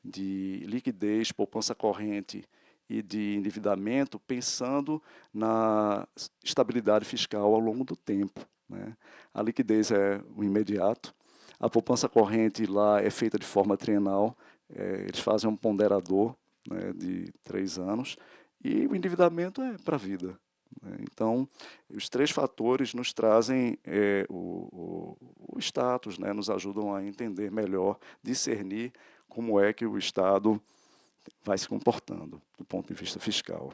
de liquidez, poupança corrente e de endividamento, pensando na estabilidade fiscal ao longo do tempo, né? A liquidez é o imediato, a poupança corrente lá é feita de forma trienal, eles fazem um ponderador, né, de 3 anos, e o endividamento é para a vida, né? Então, os 3 fatores nos trazem o status, né, nos ajudam a entender melhor, discernir como é que o Estado vai se comportando do ponto de vista fiscal.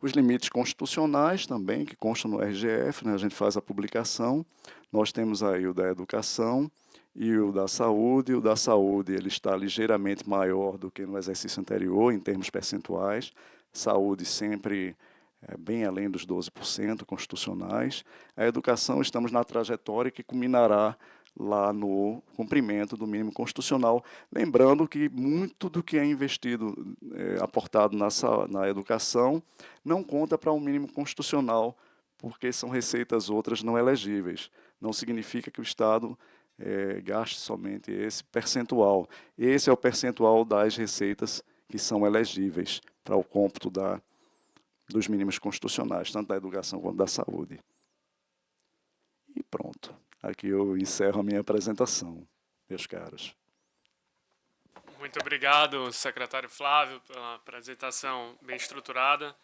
Os limites constitucionais também, que constam no RGF, né, a gente faz a publicação. Nós temos aí o da educação e o da saúde. O da saúde ele está ligeiramente maior do que no exercício anterior, em termos percentuais. Saúde sempre bem além dos 12% constitucionais. A educação, estamos na trajetória que culminará lá no cumprimento do mínimo constitucional. Lembrando que muito do que é investido, aportado na educação, não conta para um mínimo constitucional, porque são receitas outras não elegíveis. Não significa que o Estado gaste somente esse percentual. Esse é o percentual das receitas que são elegíveis para o cômputo dos mínimos constitucionais, tanto da educação quanto da saúde. E pronto. Aqui eu encerro a minha apresentação, meus caros.
Muito obrigado, secretário Flávio, pela apresentação bem estruturada.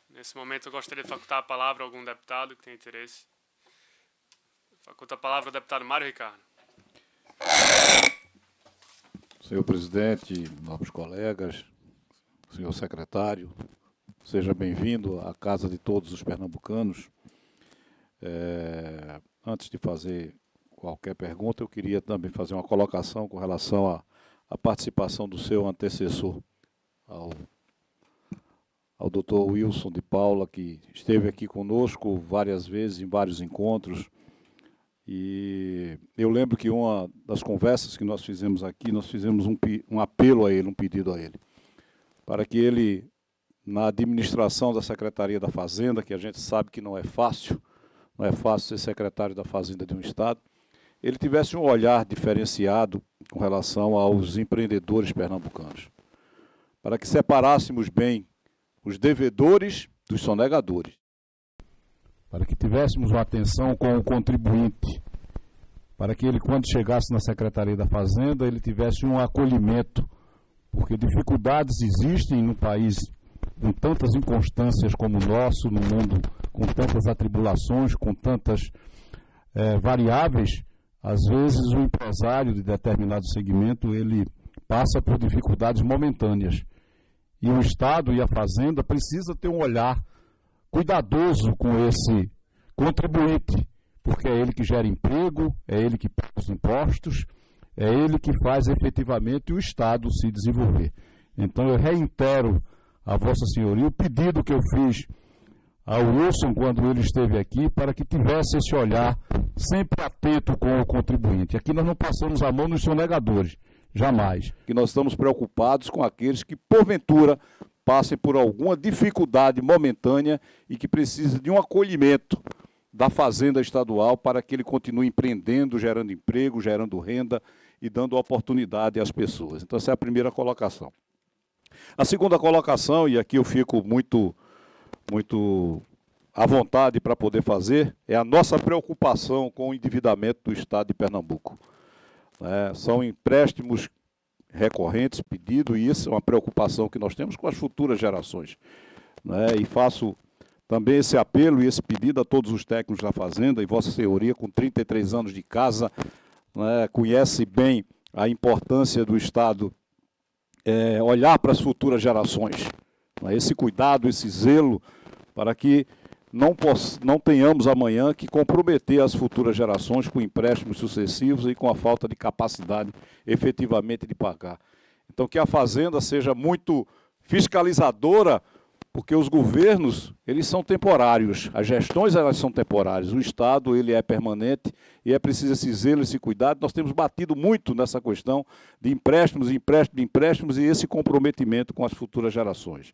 Nesse momento, eu gostaria de facultar a palavra a algum deputado que tenha interesse. Faculta a palavra ao deputado Mário Ricardo.
Senhor presidente, nobres colegas, senhor secretário, seja bem-vindo à casa de todos os pernambucanos. Antes de fazer qualquer pergunta, eu queria também fazer uma colocação com relação à participação do seu antecessor, ao doutor Wilson de Paula, que esteve aqui conosco várias vezes, em vários encontros. E eu lembro que uma das conversas que nós fizemos aqui, nós fizemos um apelo a ele, um pedido a ele, para que ele, na administração da Secretaria da Fazenda, que a gente sabe que não é fácil ser secretário da Fazenda de um Estado, ele tivesse um olhar diferenciado com relação aos empreendedores pernambucanos, para que separássemos bem os devedores dos sonegadores, para que tivéssemos uma atenção com o contribuinte, para que ele, quando chegasse na Secretaria da Fazenda, ele tivesse um acolhimento, porque dificuldades existem no país com tantas inconstâncias como o nosso, no mundo com tantas atribulações, com tantas variáveis. Às vezes o empresário de determinado segmento ele passa por dificuldades momentâneas. E o Estado e a Fazenda precisa ter um olhar cuidadoso com esse contribuinte, porque é ele que gera emprego, é ele que paga os impostos, é ele que faz efetivamente o Estado se desenvolver. Então eu reitero a Vossa Senhoria o pedido que eu fiz ao Wilson quando ele esteve aqui, para que tivesse esse olhar sempre atento com o contribuinte. Aqui nós não passamos a mão nos sonegadores, jamais. Que nós estamos preocupados com aqueles que, porventura, passem por alguma dificuldade momentânea e que precisem de um acolhimento da Fazenda Estadual para que ele continue empreendendo, gerando emprego, gerando renda e dando oportunidade às pessoas. Então, essa é a primeira colocação. A segunda colocação, e aqui eu fico muito à vontade para poder fazer, é a nossa preocupação com o endividamento do Estado de Pernambuco. São empréstimos recorrentes, pedidos, e isso é uma preocupação que nós temos com as futuras gerações. E faço também esse apelo e esse pedido a todos os técnicos da Fazenda, e Vossa Senhoria, com 33 anos de casa, conhece bem a importância do Estado olhar para as futuras gerações. Esse cuidado, esse zelo, para que não tenhamos amanhã que comprometer as futuras gerações com empréstimos sucessivos e com a falta de capacidade efetivamente de pagar. Então, que a Fazenda seja muito fiscalizadora, porque os governos, eles são temporários, as gestões, elas são temporárias, o Estado, ele é permanente e é preciso esse zelo, esse cuidado. Nós temos batido muito nessa questão de empréstimos e esse comprometimento com as futuras gerações.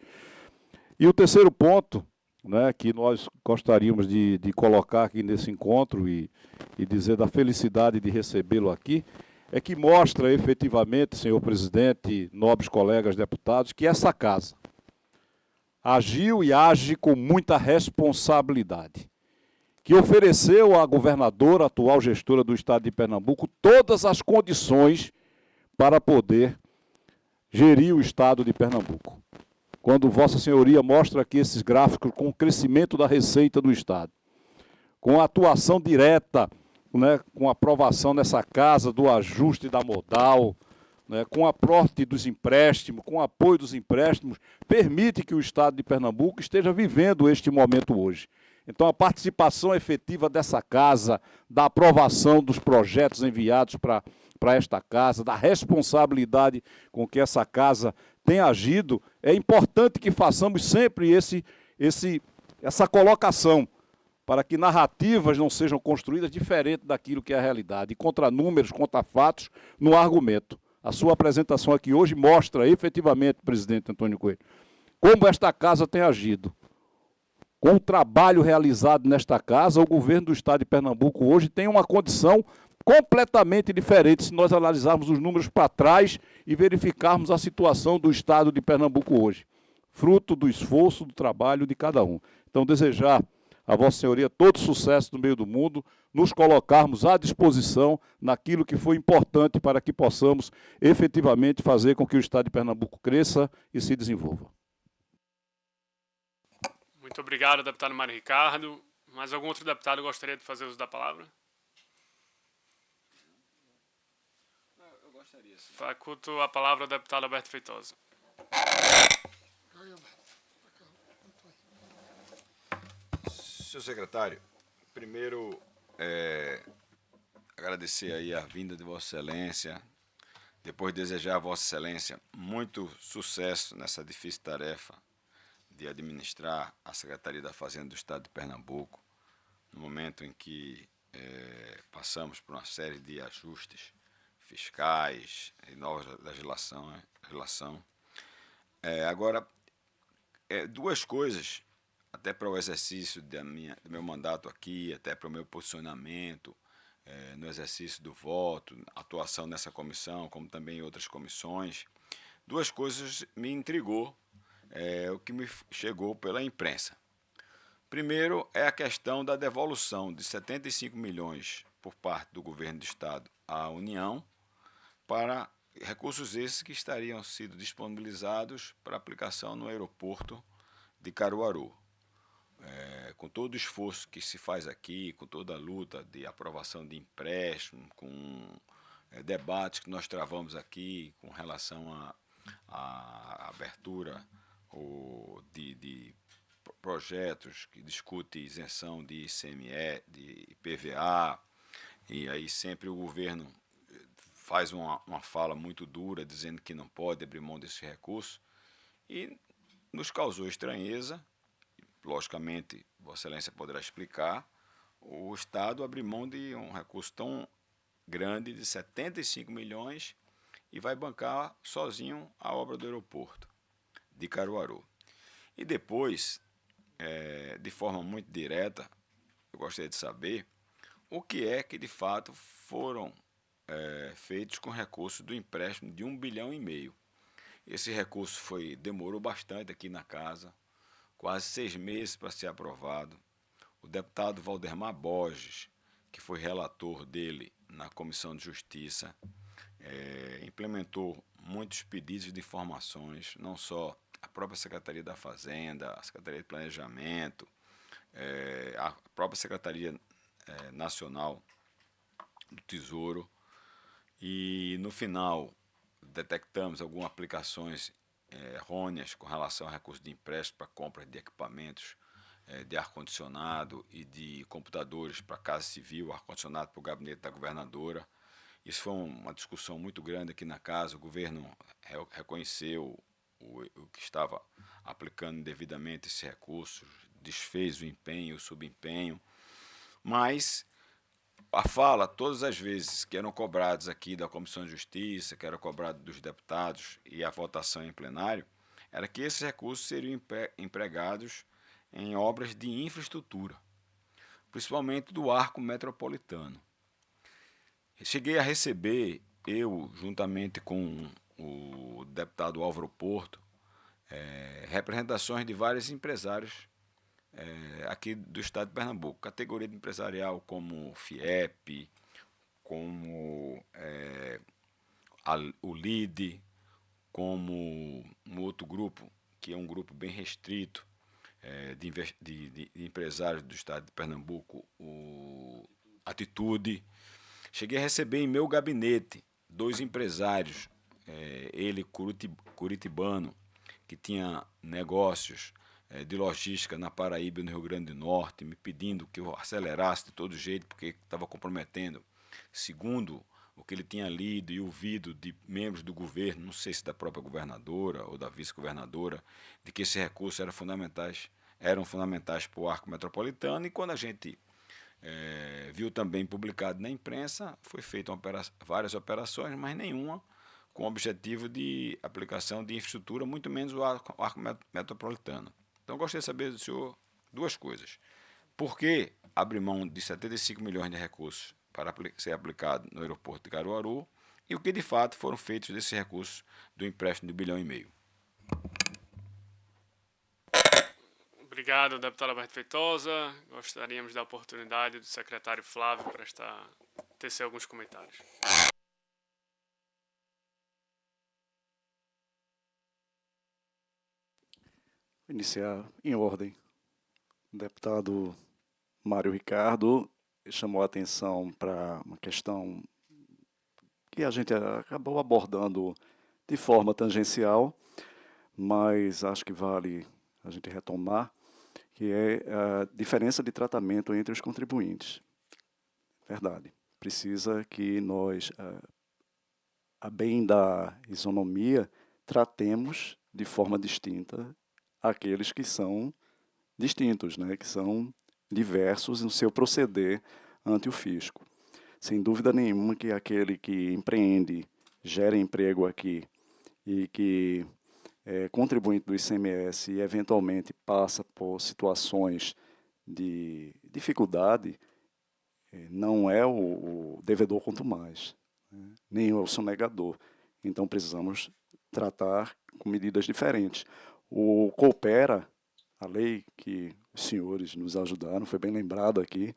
E o terceiro ponto, né, que nós gostaríamos de colocar aqui nesse encontro e dizer da felicidade de recebê-lo aqui, é que mostra efetivamente, senhor presidente, nobres colegas deputados, que essa casa agiu e age com muita responsabilidade, que ofereceu à governadora, atual gestora do Estado de Pernambuco, todas as condições para poder gerir o Estado de Pernambuco. Quando Vossa Senhoria mostra aqui esses gráficos com o crescimento da receita do Estado, com a atuação direta, né, com a aprovação nessa casa do ajuste da modal, né, com o aporte dos empréstimos, com o apoio dos empréstimos, permite que o Estado de Pernambuco esteja vivendo este momento hoje. Então, a participação efetiva dessa casa, da aprovação dos projetos enviados para esta casa, da responsabilidade com que essa casa tem agido, é importante que façamos sempre essa colocação, para que narrativas não sejam construídas diferente daquilo que é a realidade, contra números, contra fatos, no argumento. A sua apresentação aqui hoje mostra efetivamente, presidente Antônio Coelho, como esta casa tem agido. Com o trabalho realizado nesta casa, o governo do Estado de Pernambuco hoje tem uma condição completamente diferente se nós analisarmos os números para trás e verificarmos a situação do Estado de Pernambuco hoje, fruto do esforço, do trabalho de cada um. Então, desejar a Vossa Senhoria todo sucesso no meio do mundo, nos colocarmos à disposição naquilo que foi importante para que possamos efetivamente fazer com que o Estado de Pernambuco cresça e se desenvolva.
Muito obrigado, deputado Mário Ricardo. Mais algum outro deputado gostaria de fazer uso da palavra?
Eu gostaria, sim.
Faculto a palavra ao deputado Alberto Feitosa.
Senhor secretário, primeiro agradecer aí a vinda de Vossa Excelência, depois desejar a Vossa Excelência muito sucesso nessa difícil tarefa de administrar a Secretaria da Fazenda do Estado de Pernambuco, no momento em que passamos por uma série de ajustes fiscais e nova legislação. Agora, duas coisas, até para o exercício do meu mandato aqui, até para o meu posicionamento no exercício do voto, atuação nessa comissão, como também em outras comissões, duas coisas me intrigou, o que me chegou pela imprensa. Primeiro é a questão da devolução de 75 milhões por parte do governo do Estado à União para recursos esses que estariam sido disponibilizados para aplicação no aeroporto de Caruaru. Com todo o esforço que se faz aqui, com toda a luta de aprovação de empréstimo, com debates que nós travamos aqui com relação à abertura de projetos que discutem isenção de ICMS, de IPVA, e aí sempre o governo faz uma fala muito dura, dizendo que não pode abrir mão desse recurso, e nos causou estranheza. Logicamente, Vossa Excelência poderá explicar, o Estado abrir mão de um recurso tão grande, de 75 milhões, e vai bancar sozinho a obra do aeroporto de Caruaru. E depois, de forma muito direta, eu gostaria de saber o que é que de fato foram feitos com recursos do empréstimo de 1,5 bilhão. Esse recurso demorou bastante aqui na casa, quase 6 meses para ser aprovado. O deputado Valdemar Borges, que foi relator dele na Comissão de Justiça, implementou muitos pedidos de informações, não só a própria Secretaria da Fazenda, a Secretaria de Planejamento, a própria Secretaria Nacional do Tesouro, e no final detectamos algumas aplicações errôneas com relação a recursos de empréstimo para compra de equipamentos de ar-condicionado e de computadores para a Casa Civil, ar-condicionado para o gabinete da governadora. Isso foi uma discussão muito grande aqui na casa. O governo reconheceu o que estava aplicando indevidamente esses recursos, desfez o empenho, o subempenho, mas a fala, todas as vezes que eram cobrados aqui da Comissão de Justiça, que era cobrado dos deputados e a votação em plenário, era que esses recursos seriam empregados em obras de infraestrutura, principalmente do arco metropolitano. Cheguei a receber, eu, juntamente com o deputado Álvaro Porto, representações de vários empresários aqui do estado de Pernambuco, categoria de empresarial como FIEP, como o LIDE, como um outro grupo, que é um grupo bem restrito de empresários do estado de Pernambuco, o Atitude. Cheguei a receber em meu gabinete 2 empresários, ele curitibano, que tinha negócios de logística na Paraíba e no Rio Grande do Norte, me pedindo que eu acelerasse de todo jeito, porque estava comprometendo, segundo o que ele tinha lido e ouvido de membros do governo, não sei se da própria governadora ou da vice-governadora, de que esses recursos eram fundamentais para o arco metropolitano. E quando a gente viu também publicado na imprensa, foi feita várias operações, mas nenhuma com o objetivo de aplicação de infraestrutura, muito menos o arco metropolitano. Então, gostaria de saber do senhor 2 coisas. Por que abrir mão de 75 milhões de recursos para ser aplicado no aeroporto de Caruaru e o que de fato foram feitos desses recursos do empréstimo de R$ 1,5 bilhão?
Obrigado, deputado Alberto Feitosa. Gostaríamos da oportunidade do secretário Flávio para tecer alguns comentários.
Iniciar em ordem. O deputado Mário Ricardo chamou a atenção para uma questão que a gente acabou abordando de forma tangencial, mas acho que vale a gente retomar, que é a diferença de tratamento entre os contribuintes. Verdade. Precisa que nós, a bem da isonomia, tratemos de forma distinta aqueles que são distintos, né, que são diversos no seu proceder ante o fisco. Sem dúvida nenhuma que aquele que empreende, gera emprego aqui e que é contribuinte do ICMS e eventualmente passa por situações de dificuldade, não é o devedor quanto mais, né, nem o sonegador. Então precisamos tratar com medidas diferentes. O Coopera, a lei que os senhores nos ajudaram, foi bem lembrado aqui,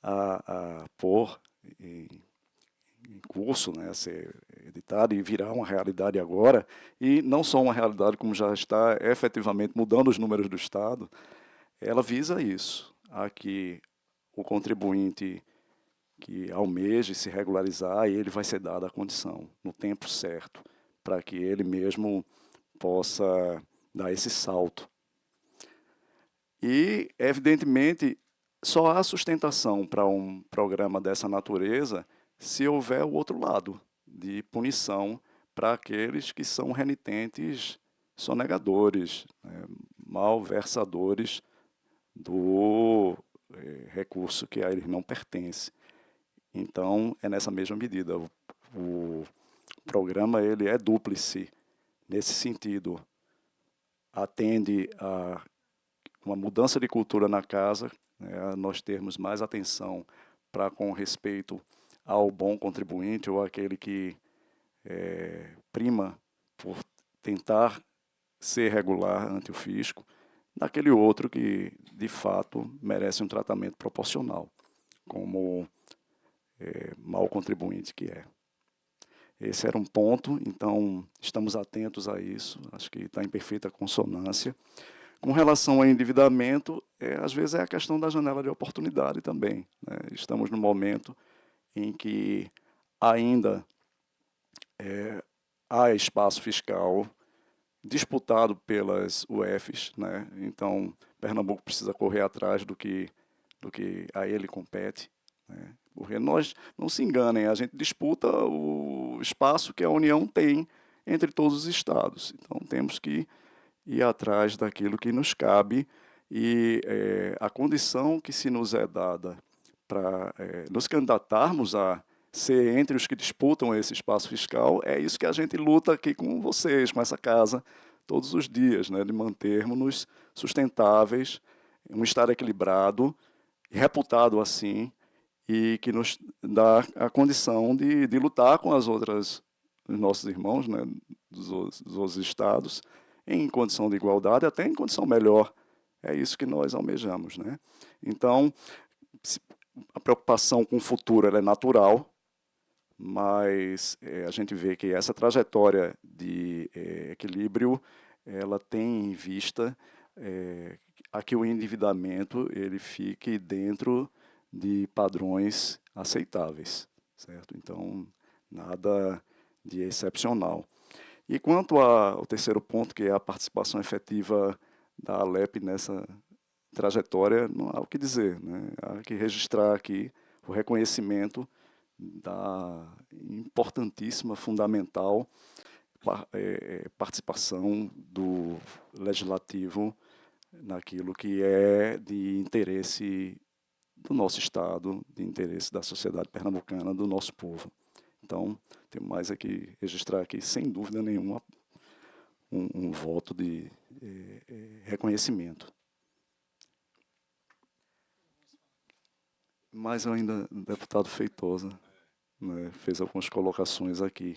a pôr em curso, né, a ser editado e virar uma realidade agora, e não só uma realidade como já está efetivamente mudando os números do Estado, ela visa isso, a que o contribuinte que almeje se regularizar, ele vai ser dado a condição, no tempo certo, para que ele mesmo possa dar esse salto. E, evidentemente, só há sustentação para um programa dessa natureza se houver o outro lado, de punição para aqueles que são renitentes sonegadores, né, malversadores do recurso que a eles não pertence. Então, é nessa mesma medida. O programa ele é dúplice nesse sentido. Atende a uma mudança de cultura na casa, né, a nós termos mais atenção para com respeito ao bom contribuinte ou aquele que prima por tentar ser regular ante o fisco, daquele outro que, de fato, merece um tratamento proporcional, como mau contribuinte que é. Esse era um ponto, então estamos atentos a isso, acho que está em perfeita consonância. Com relação ao endividamento, às vezes é a questão da janela de oportunidade também, né? Estamos num momento em que ainda há espaço fiscal disputado pelas UFs, né? Então, Pernambuco precisa correr atrás do que a ele compete, né? Porque nós, não se enganem, a gente disputa o espaço que a União tem entre todos os estados. Então, temos que ir atrás daquilo que nos cabe e a condição que se nos é dada para nos candidatarmos a ser entre os que disputam esse espaço fiscal, é isso que a gente luta aqui com vocês, com essa casa, todos os dias, né, de mantermos-nos sustentáveis, um estado equilibrado, reputado assim, e que nos dá a condição de lutar com os nossos irmãos, né, dos outros estados, em condição de igualdade, até em condição melhor. É isso que nós almejamos, né? Então, a preocupação com o futuro ela é natural, mas a gente vê que essa trajetória de equilíbrio ela tem em vista a que o endividamento ele fique dentro de padrões aceitáveis, certo? Então, nada de excepcional. E quanto ao terceiro ponto, que é a participação efetiva da Alep nessa trajetória, não há o que dizer, né? Há que registrar aqui o reconhecimento da importantíssima, fundamental participação do Legislativo naquilo que é de interesse do nosso Estado, de interesse da sociedade pernambucana, do nosso povo. Então, temos mais aqui, registrar aqui, sem dúvida nenhuma, um voto de reconhecimento. Mas ainda, o deputado Feitosa, né, fez algumas colocações aqui.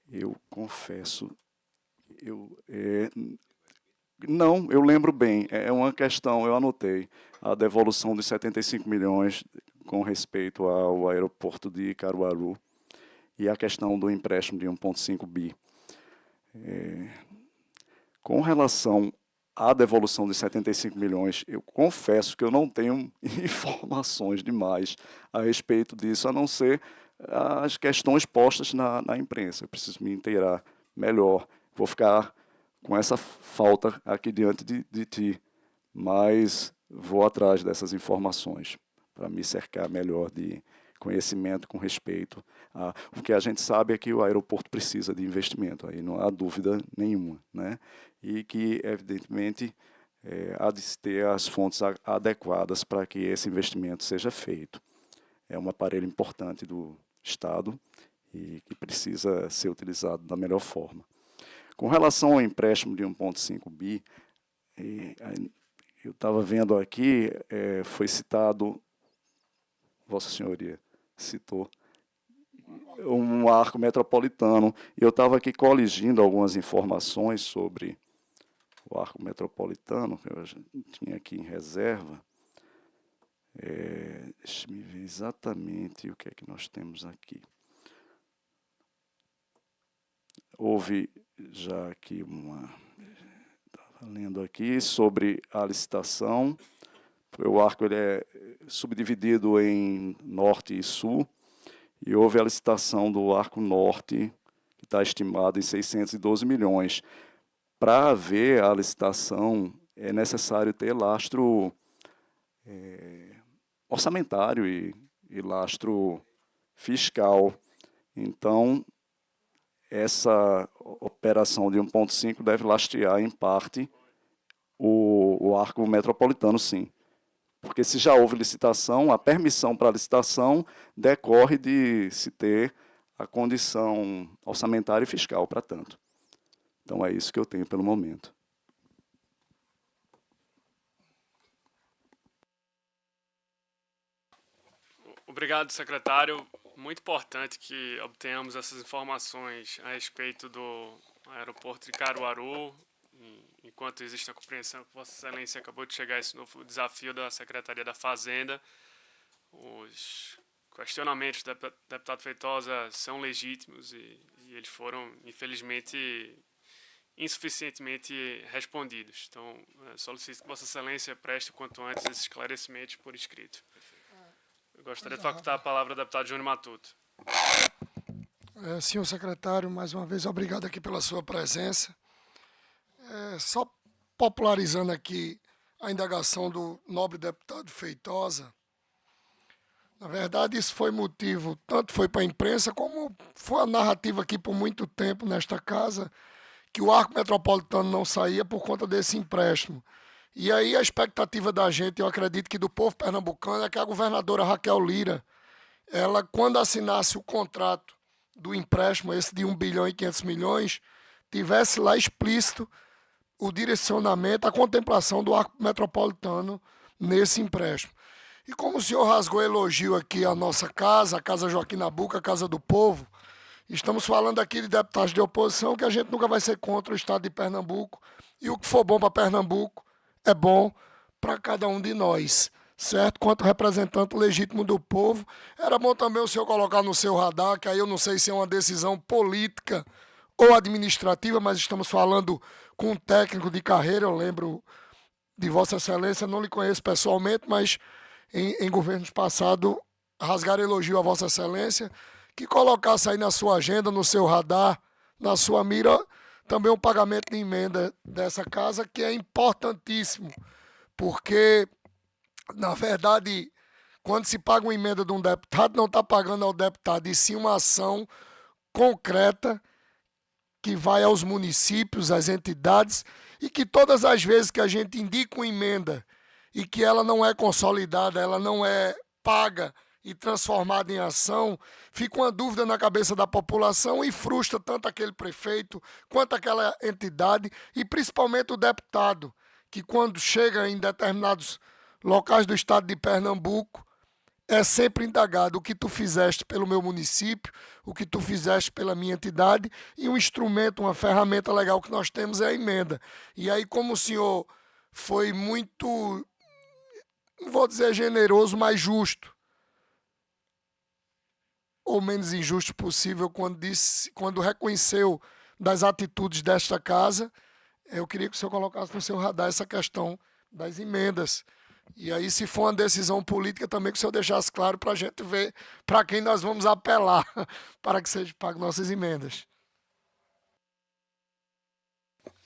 Eu confesso, não, eu lembro bem, é uma questão, eu anotei, a devolução de 75 milhões com respeito ao aeroporto de Caruaru e a questão do empréstimo de 1,5 bi. Com relação à devolução de 75 milhões, eu confesso que eu não tenho informações demais a respeito disso, a não ser as questões postas na imprensa. Eu preciso me inteirar melhor. Vou ficar com essa falta aqui diante de ti, mas vou atrás dessas informações para me cercar melhor de conhecimento com respeito a... O que a gente sabe é que o aeroporto precisa de investimento, aí não há dúvida nenhuma, né? E que, evidentemente, há de ter as fontes adequadas para que esse investimento seja feito. É um aparelho importante do Estado e que precisa ser utilizado da melhor forma. Com relação ao empréstimo de 1,5 bi, eu estava vendo aqui, foi citado, Vossa Senhoria citou, um arco metropolitano. Eu estava aqui coligindo algumas informações sobre o arco metropolitano, que eu tinha aqui em reserva. Deixa-me ver exatamente o que é que nós temos aqui. Houve já aqui estava lendo aqui sobre a licitação. O arco ele é subdividido em norte e sul, e houve a licitação do arco norte, que está estimado em 612 milhões. Para haver a licitação, é necessário ter lastro orçamentário e lastro fiscal. Então, essa operação de 1,5 deve lastrear, em parte, o arco metropolitano, sim. Porque se já houve licitação, a permissão para a licitação decorre de se ter a condição orçamentária e fiscal para tanto. Então, é isso que eu tenho pelo momento.
Obrigado, secretário. Muito importante que obtenhamos essas informações a respeito do aeroporto de Caruaru, enquanto existe a compreensão que Vossa Excelência acabou de chegar a esse novo desafio da Secretaria da Fazenda. Os questionamentos do deputado Feitosa são legítimos e eles foram, infelizmente, insuficientemente respondidos. Então, solicito que Vossa Excelência preste o quanto antes esses esclarecimentos por escrito. Eu gostaria de facultar a palavra ao deputado Júnior Matuto.
Senhor secretário, mais uma vez, obrigado aqui pela sua presença. Só popularizando aqui a indagação do nobre deputado Feitosa. Na verdade, isso foi motivo, tanto foi para a imprensa, como foi a narrativa aqui por muito tempo nesta casa, que o arco metropolitano não saía por conta desse empréstimo. E aí a expectativa da gente, eu acredito que do povo pernambucano, é que a governadora Raquel Lira, ela, quando assinasse o contrato do empréstimo, esse de 1 bilhão e 500 milhões, tivesse lá explícito o direcionamento, a contemplação do arco metropolitano nesse empréstimo. E como o senhor rasgou elogio aqui à nossa casa, a Casa Joaquim Nabuco, a Casa do Povo, estamos falando aqui de deputados de oposição, que a gente nunca vai ser contra o estado de Pernambuco, e o que for bom para Pernambuco é bom para cada um de nós, certo? Quanto representante legítimo do povo, era bom também o senhor colocar no seu radar, que aí eu não sei se é uma decisão política ou administrativa, mas estamos falando com um técnico de carreira, eu lembro de Vossa Excelência, não lhe conheço pessoalmente, mas em governos passados, rasgar elogio a Vossa Excelência, que colocasse aí na sua agenda, no seu radar, na sua mira, também o pagamento de emenda dessa casa, que é importantíssimo, porque, na verdade, quando se paga uma emenda de um deputado, não está pagando ao deputado, e sim uma ação concreta que vai aos municípios, às entidades, e que todas as vezes que a gente indica uma emenda e que ela não é consolidada, ela não é paga e transformada em ação, fica uma dúvida na cabeça da população e frustra tanto aquele prefeito quanto aquela entidade e principalmente o deputado, que quando chega em determinados locais do estado de Pernambuco, é sempre indagado o que tu fizeste pelo meu município, o que tu fizeste pela minha entidade, e um instrumento, uma ferramenta legal que nós temos é a emenda. E aí, como o senhor foi muito, não vou dizer generoso, mas justo, ou menos injusto possível, quando reconheceu das atitudes desta casa, eu queria que o senhor colocasse no seu radar essa questão das emendas. E aí, se for uma decisão política, também que o senhor deixasse claro para a gente ver para quem nós vamos apelar para que seja pago nossas emendas.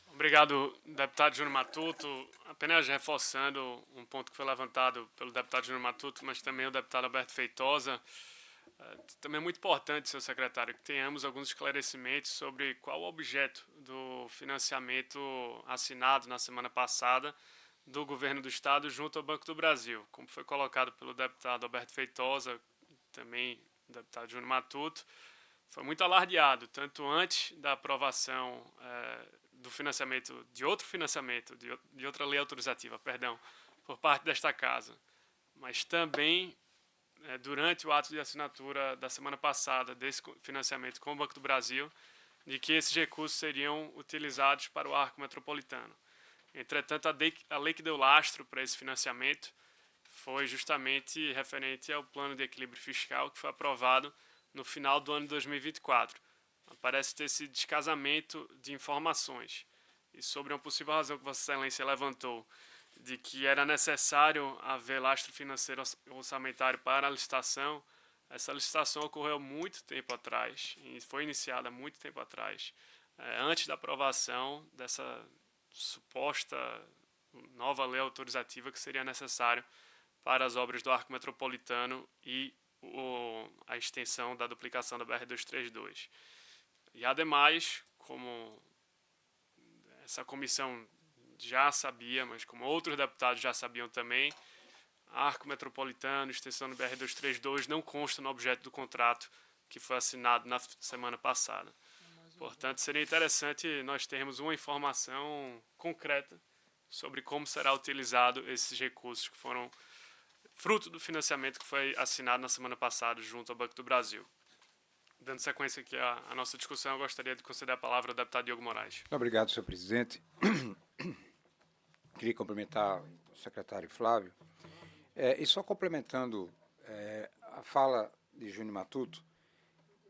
Obrigado, deputado Júnior Matuto. Apenas reforçando um ponto que foi levantado pelo deputado Júnior Matuto, mas também o deputado Alberto Feitosa. Também é muito importante, senhor secretário, que tenhamos alguns esclarecimentos sobre qual o objeto do financiamento assinado na semana passada do governo do estado junto ao Banco do Brasil, como foi colocado pelo deputado Alberto Feitosa, também o deputado Júnior Matuto. Foi muito alardeado, tanto antes da aprovação do financiamento, de outra lei autorizativa, por parte desta casa, mas também durante o ato de assinatura da semana passada desse financiamento com o Banco do Brasil, de que esses recursos seriam utilizados para o arco metropolitano. Entretanto, a lei que deu lastro para esse financiamento foi justamente referente ao plano de equilíbrio fiscal que foi aprovado no final do ano de 2024. Parece ter esse descasamento de informações. E sobre uma possível razão que Vossa Excelência levantou, de que era necessário haver lastro financeiro orçamentário para a licitação, essa licitação ocorreu muito tempo atrás, e foi iniciada muito tempo atrás, antes da aprovação dessa suposta nova lei autorizativa que seria necessário para as obras do arco metropolitano e a extensão da duplicação da BR-232. E, ademais, como essa comissão já sabia, mas como outros deputados já sabiam também, arco metropolitano, extensão do BR-232 não consta no objeto do contrato que foi assinado na semana passada. Portanto, seria interessante nós termos uma informação concreta sobre como será utilizado esses recursos que foram fruto do financiamento que foi assinado na semana passada junto ao Banco do Brasil. Dando sequência aqui à nossa discussão, eu gostaria de conceder a palavra ao deputado Diogo Moraes.
Obrigado, senhor presidente. Queria cumprimentar o secretário Flávio. E só complementando a fala de Júnior Matuto,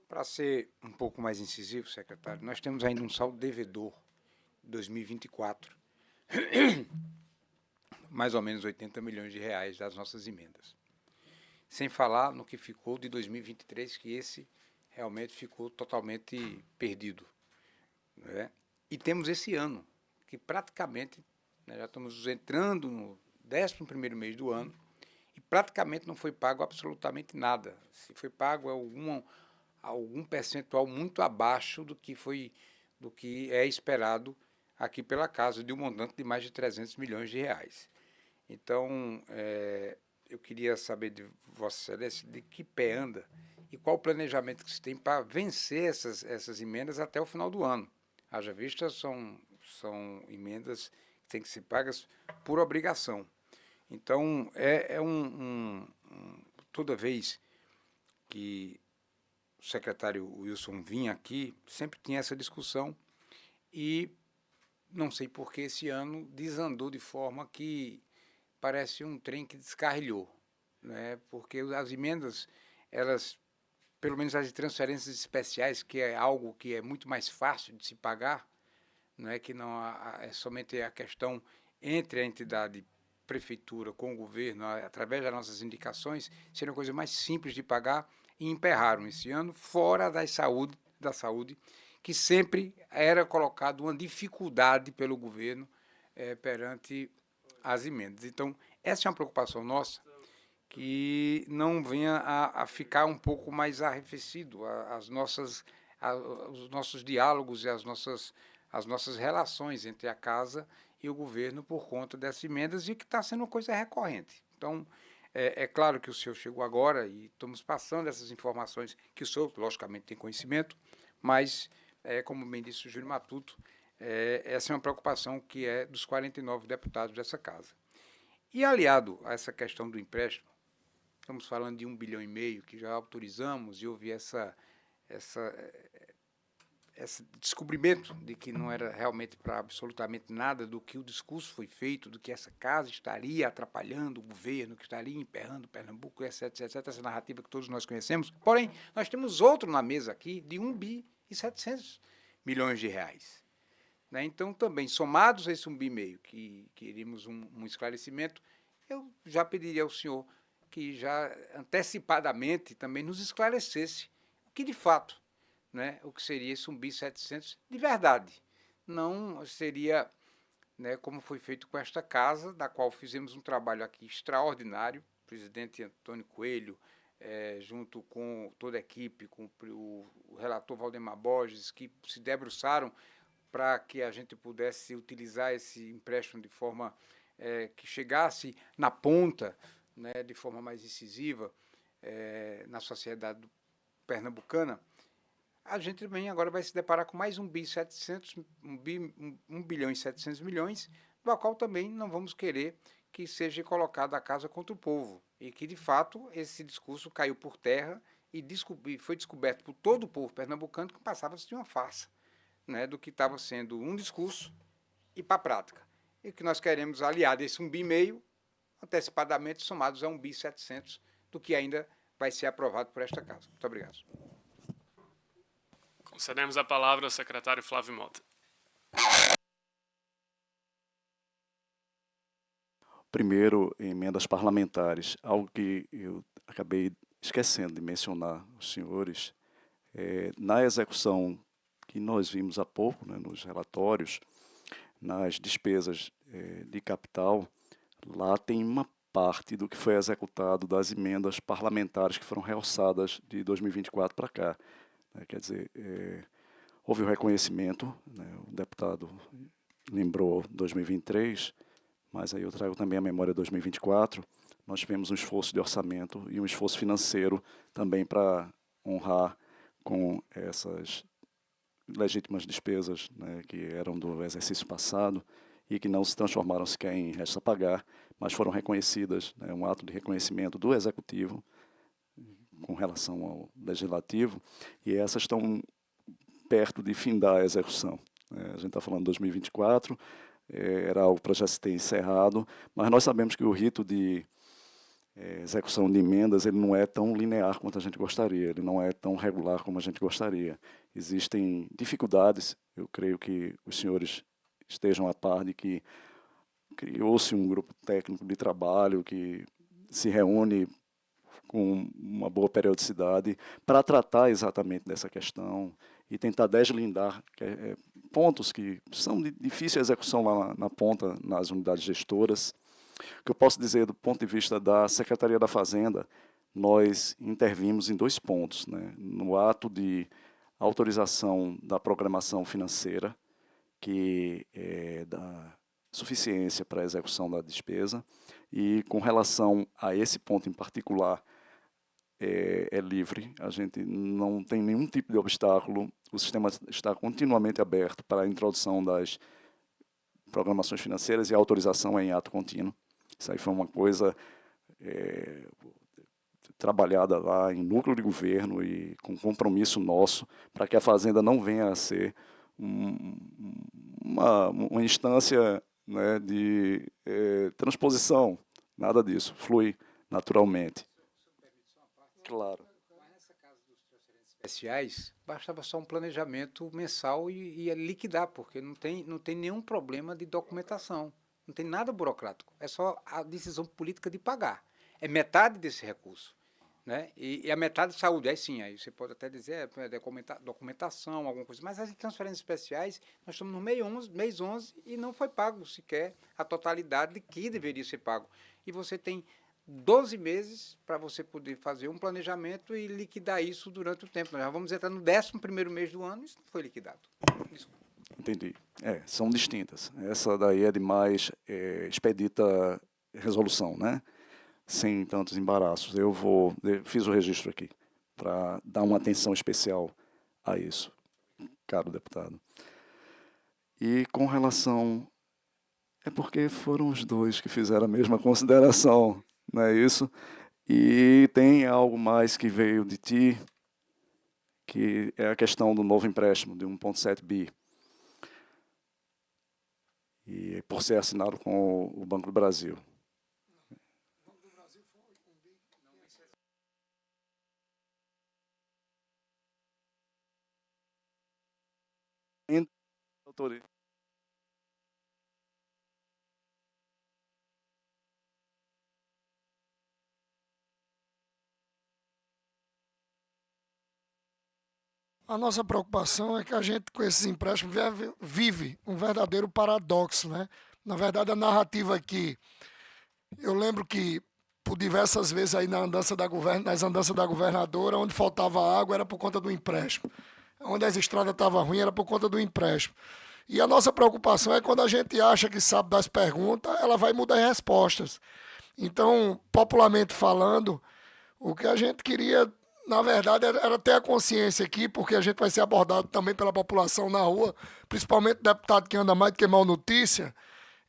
para ser um pouco mais incisivo, secretário, nós temos ainda um saldo devedor de 2024, mais ou menos 80 milhões de reais das nossas emendas. Sem falar no que ficou de 2023, que esse realmente ficou totalmente perdido, né? E temos esse ano, que praticamente né? Já estamos entrando no 11º mês do ano e praticamente não foi pago absolutamente nada. Se foi pago algum percentual muito abaixo do que é esperado aqui pela casa, de um montante de mais de 300 milhões de reais. Então, eu queria saber de Vossa Excelência de que pé anda e qual o planejamento que se tem para vencer essas emendas até o final do ano. Haja vista, são emendas que têm que ser pagas por obrigação. Então, toda vez que o secretário Wilson vinha aqui, sempre tinha essa discussão e não sei por que esse ano desandou de forma que parece um trem que descarrilhou, né? Porque as emendas, elas, pelo menos as de transferências especiais, que é algo que é muito mais fácil de se pagar, não é que não é somente a questão entre a entidade prefeitura com o governo, através das nossas indicações, seria uma coisa mais simples de pagar, e emperraram esse ano fora da saúde, que sempre era colocado uma dificuldade pelo governo perante as emendas. Então, essa é uma preocupação nossa, que não venha a ficar um pouco mais arrefecido os nossos diálogos e as nossas relações entre a casa e o governo por conta dessas emendas, e que está sendo uma coisa recorrente. Então, é claro que o senhor chegou agora e estamos passando essas informações que o senhor, logicamente, tem conhecimento, mas, como bem disse o Júnior Matuto, essa é uma preocupação que é dos 49 deputados dessa casa. E, aliado a essa questão do empréstimo, estamos falando de 1,5 bilhão que já autorizamos, e houve esse descobrimento de que não era realmente para absolutamente nada do que o discurso foi feito, do que essa casa estaria atrapalhando o governo, que estaria emperrando Pernambuco, etc., essa narrativa que todos nós conhecemos. Porém, nós temos outro na mesa aqui de 1,7 bilhão de reais. Né? Então, também, somados a esse 1,5 bilhão, que queríamos um esclarecimento, eu já pediria ao senhor que já antecipadamente também nos esclarecesse o que, de fato, né, o que seria esse 1.700 de verdade. Não seria, né, como foi feito com esta casa, da qual fizemos um trabalho aqui extraordinário, o presidente Antônio Coelho, junto com toda a equipe, com o relator Valdemar Borges, que se debruçaram para que a gente pudesse utilizar esse empréstimo de forma que chegasse na ponta, né, de forma mais incisiva na sociedade pernambucana. A gente também agora vai se deparar com mais 1 bilhão e 700 milhões, do qual também não vamos querer que seja colocado a casa contra o povo, e que, de fato, esse discurso caiu por terra e foi descoberto por todo o povo pernambucano que passava-se de uma farsa, né, do que estava sendo um discurso e para a prática. E que nós queremos aliar desse 1,5 bilhão, antecipadamente somados a 1.700 do que ainda vai ser aprovado por esta casa. Muito obrigado.
Concedemos a palavra ao secretário Flávio Mota.
Primeiro, emendas parlamentares, algo que eu acabei esquecendo de mencionar aos senhores. Na execução que nós vimos há pouco, né, nos relatórios, nas despesas de capital, lá tem uma parte do que foi executado das emendas parlamentares que foram realçadas de 2024 para cá. Quer dizer, houve o reconhecimento, né, o deputado lembrou 2023, mas aí eu trago também a memória de 2024. Nós tivemos um esforço de orçamento e um esforço financeiro também para honrar com essas legítimas despesas, né, que eram do exercício passado e que não se transformaram sequer em resta a pagar, mas foram reconhecidas, né, um ato de reconhecimento do Executivo com relação ao Legislativo, e essas estão perto de findar a execução. A gente está falando de 2024, era algo para já se ter encerrado, mas nós sabemos que o rito de execução de emendas ele não é tão linear quanto a gente gostaria, ele não é tão regular como a gente gostaria. Existem dificuldades, eu creio que os senhores estejam a par de que criou-se um grupo técnico de trabalho que se reúne com uma boa periodicidade para tratar exatamente dessa questão e tentar deslindar pontos que são de difícil execução lá na ponta, nas unidades gestoras. O que eu posso dizer do ponto de vista da Secretaria da Fazenda, nós intervimos em 2 pontos, né? No ato de autorização da programação financeira, que dá suficiência para a execução da despesa, e com relação a esse ponto em particular, é livre, a gente não tem nenhum tipo de obstáculo, o sistema está continuamente aberto para a introdução das programações financeiras e a autorização é em ato contínuo. Isso aí foi uma coisa trabalhada lá em núcleo de governo e com compromisso nosso para que a Fazenda não venha a ser uma instância, né, de transposição, nada disso, flui naturalmente. Claro.
Mas nessa casa dos transferências especiais, bastava só um planejamento mensal e liquidar, porque não tem nenhum problema de documentação, não tem nada burocrático, é só a decisão política de pagar. É metade desse recurso, né? E a metade de saúde, aí sim, aí você pode até dizer documentação, alguma coisa, mas as transferências especiais, nós estamos no mês 11 e não foi pago sequer a totalidade que deveria ser pago. E você tem 12 meses para você poder fazer um planejamento e liquidar isso durante o tempo. Nós já vamos entrar no 11º mês do ano e isso não foi liquidado. Desculpa.
Entendi. São distintas. Essa daí é de mais expedita resolução, né? Sem tantos embaraços. Eu fiz o registro aqui para dar uma atenção especial a isso, caro deputado. E com relação... É porque foram os dois que fizeram a mesma consideração, não é isso? E tem algo mais que veio de ti, que é a questão do novo empréstimo de 1,7 bi. E por ser assinado com o Banco do Brasil.
A nossa preocupação é que a gente, com esses empréstimos, vive um verdadeiro paradoxo, né? Na verdade, a narrativa aqui, eu lembro que, por diversas vezes aí nas andanças da governadora, onde faltava água era por conta do empréstimo. Onde as estradas estavam ruins era por conta do empréstimo. E a nossa preocupação é quando a gente acha que sabe das perguntas, ela vai mudar as respostas. Então, popularmente falando, o que a gente queria, na verdade, era ter a consciência aqui, porque a gente vai ser abordado também pela população na rua, principalmente o deputado que anda mais do que mal notícia,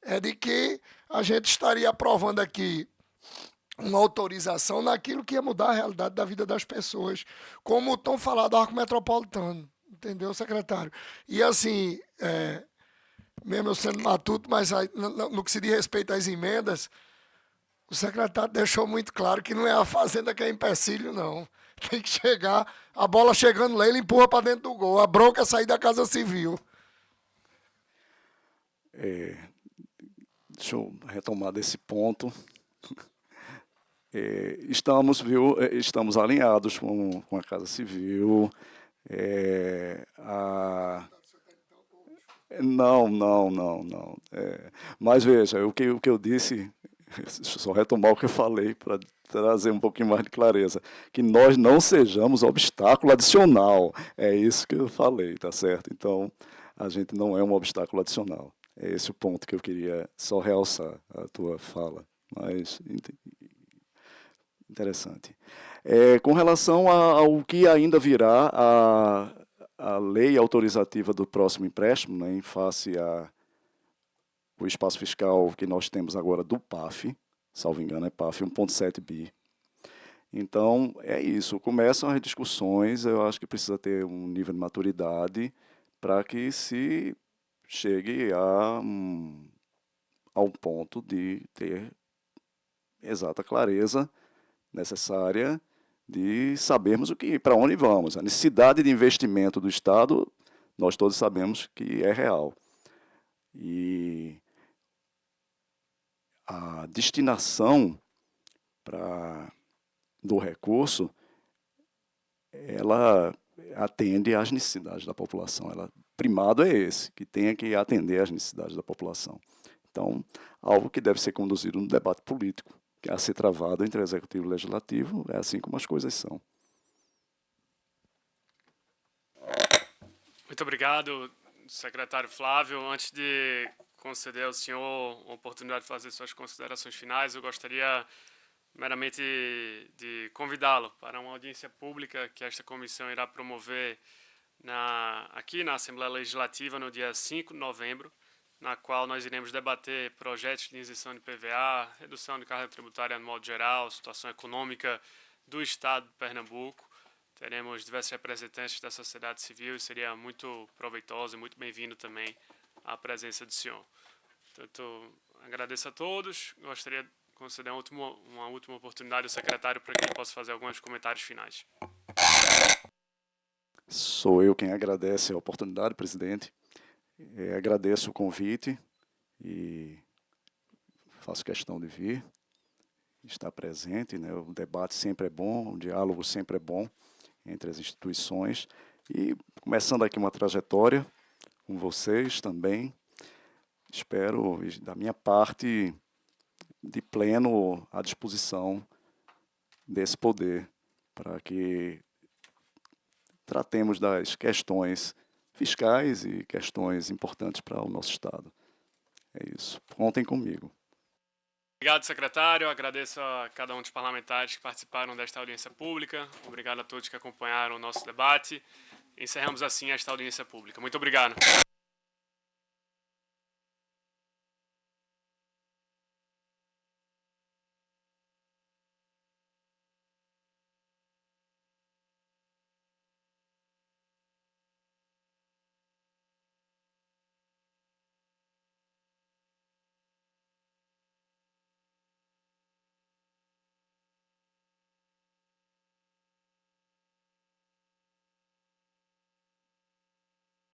é de que a gente estaria aprovando aqui uma autorização naquilo que ia mudar a realidade da vida das pessoas, como estão falando do arco metropolitano, entendeu, secretário? E assim, mesmo eu sendo matuto, mas aí, no que se diz respeito às emendas, o secretário deixou muito claro que não é a Fazenda que é empecilho, não. Tem que chegar, a bola chegando lá, ele empurra para dentro do gol, a bronca é sair da Casa Civil.
Deixa eu retomar desse ponto. Estamos alinhados com a Casa Civil. Não. Mas veja, o que eu disse, deixa eu só retomar o que eu falei para trazer um pouquinho mais de clareza, que nós não sejamos obstáculo adicional. É isso que eu falei, tá certo? Então, a gente não é um obstáculo adicional. É esse o ponto que eu queria só realçar a tua fala. Mas interessante. Com relação ao que ainda virá, a lei autorizativa do próximo empréstimo, né, em face ao espaço fiscal que nós temos agora do PAF, salvo engano, é PAF 1,7 bi. Então, é isso. Começam as discussões, eu acho que precisa ter um nível de maturidade para que se chegue ao ponto de ter exata clareza necessária de sabermos para onde vamos. A necessidade de investimento do Estado, nós todos sabemos que é real. E a destinação do recurso, ela atende às necessidades da população, ela primado é esse, que tenha que atender às necessidades da população. Então, algo que deve ser conduzido no debate político, que é a ser travado entre executivo e legislativo, é assim como as coisas são.
Muito obrigado, secretário Flávio. Antes de conceder ao senhor a oportunidade de fazer suas considerações finais, eu gostaria meramente de convidá-lo para uma audiência pública que esta comissão irá promover aqui na Assembleia Legislativa no dia 5 de novembro, na qual nós iremos debater projetos de isenção de PVA, redução de carga tributária no modo geral, situação econômica do Estado de Pernambuco. Teremos diversos representantes da sociedade civil e seria muito proveitoso e muito bem-vindo também a presença do senhor. Portanto, agradeço a todos. Gostaria de conceder uma última oportunidade ao secretário para que ele possa fazer alguns comentários finais.
Sou eu quem agradece a oportunidade, presidente. Agradeço o convite e faço questão de vir, estar presente, né? O debate sempre é bom, o diálogo sempre é bom entre as instituições. E começando aqui uma trajetória com vocês também, espero, da minha parte, de pleno à disposição desse poder, para que tratemos das questões fiscais e questões importantes para o nosso Estado. É isso. Contem comigo.
Obrigado, secretário. Agradeço a cada um dos parlamentares que participaram desta audiência pública. Obrigado a todos que acompanharam o nosso debate. Encerramos assim esta audiência pública. Muito obrigado.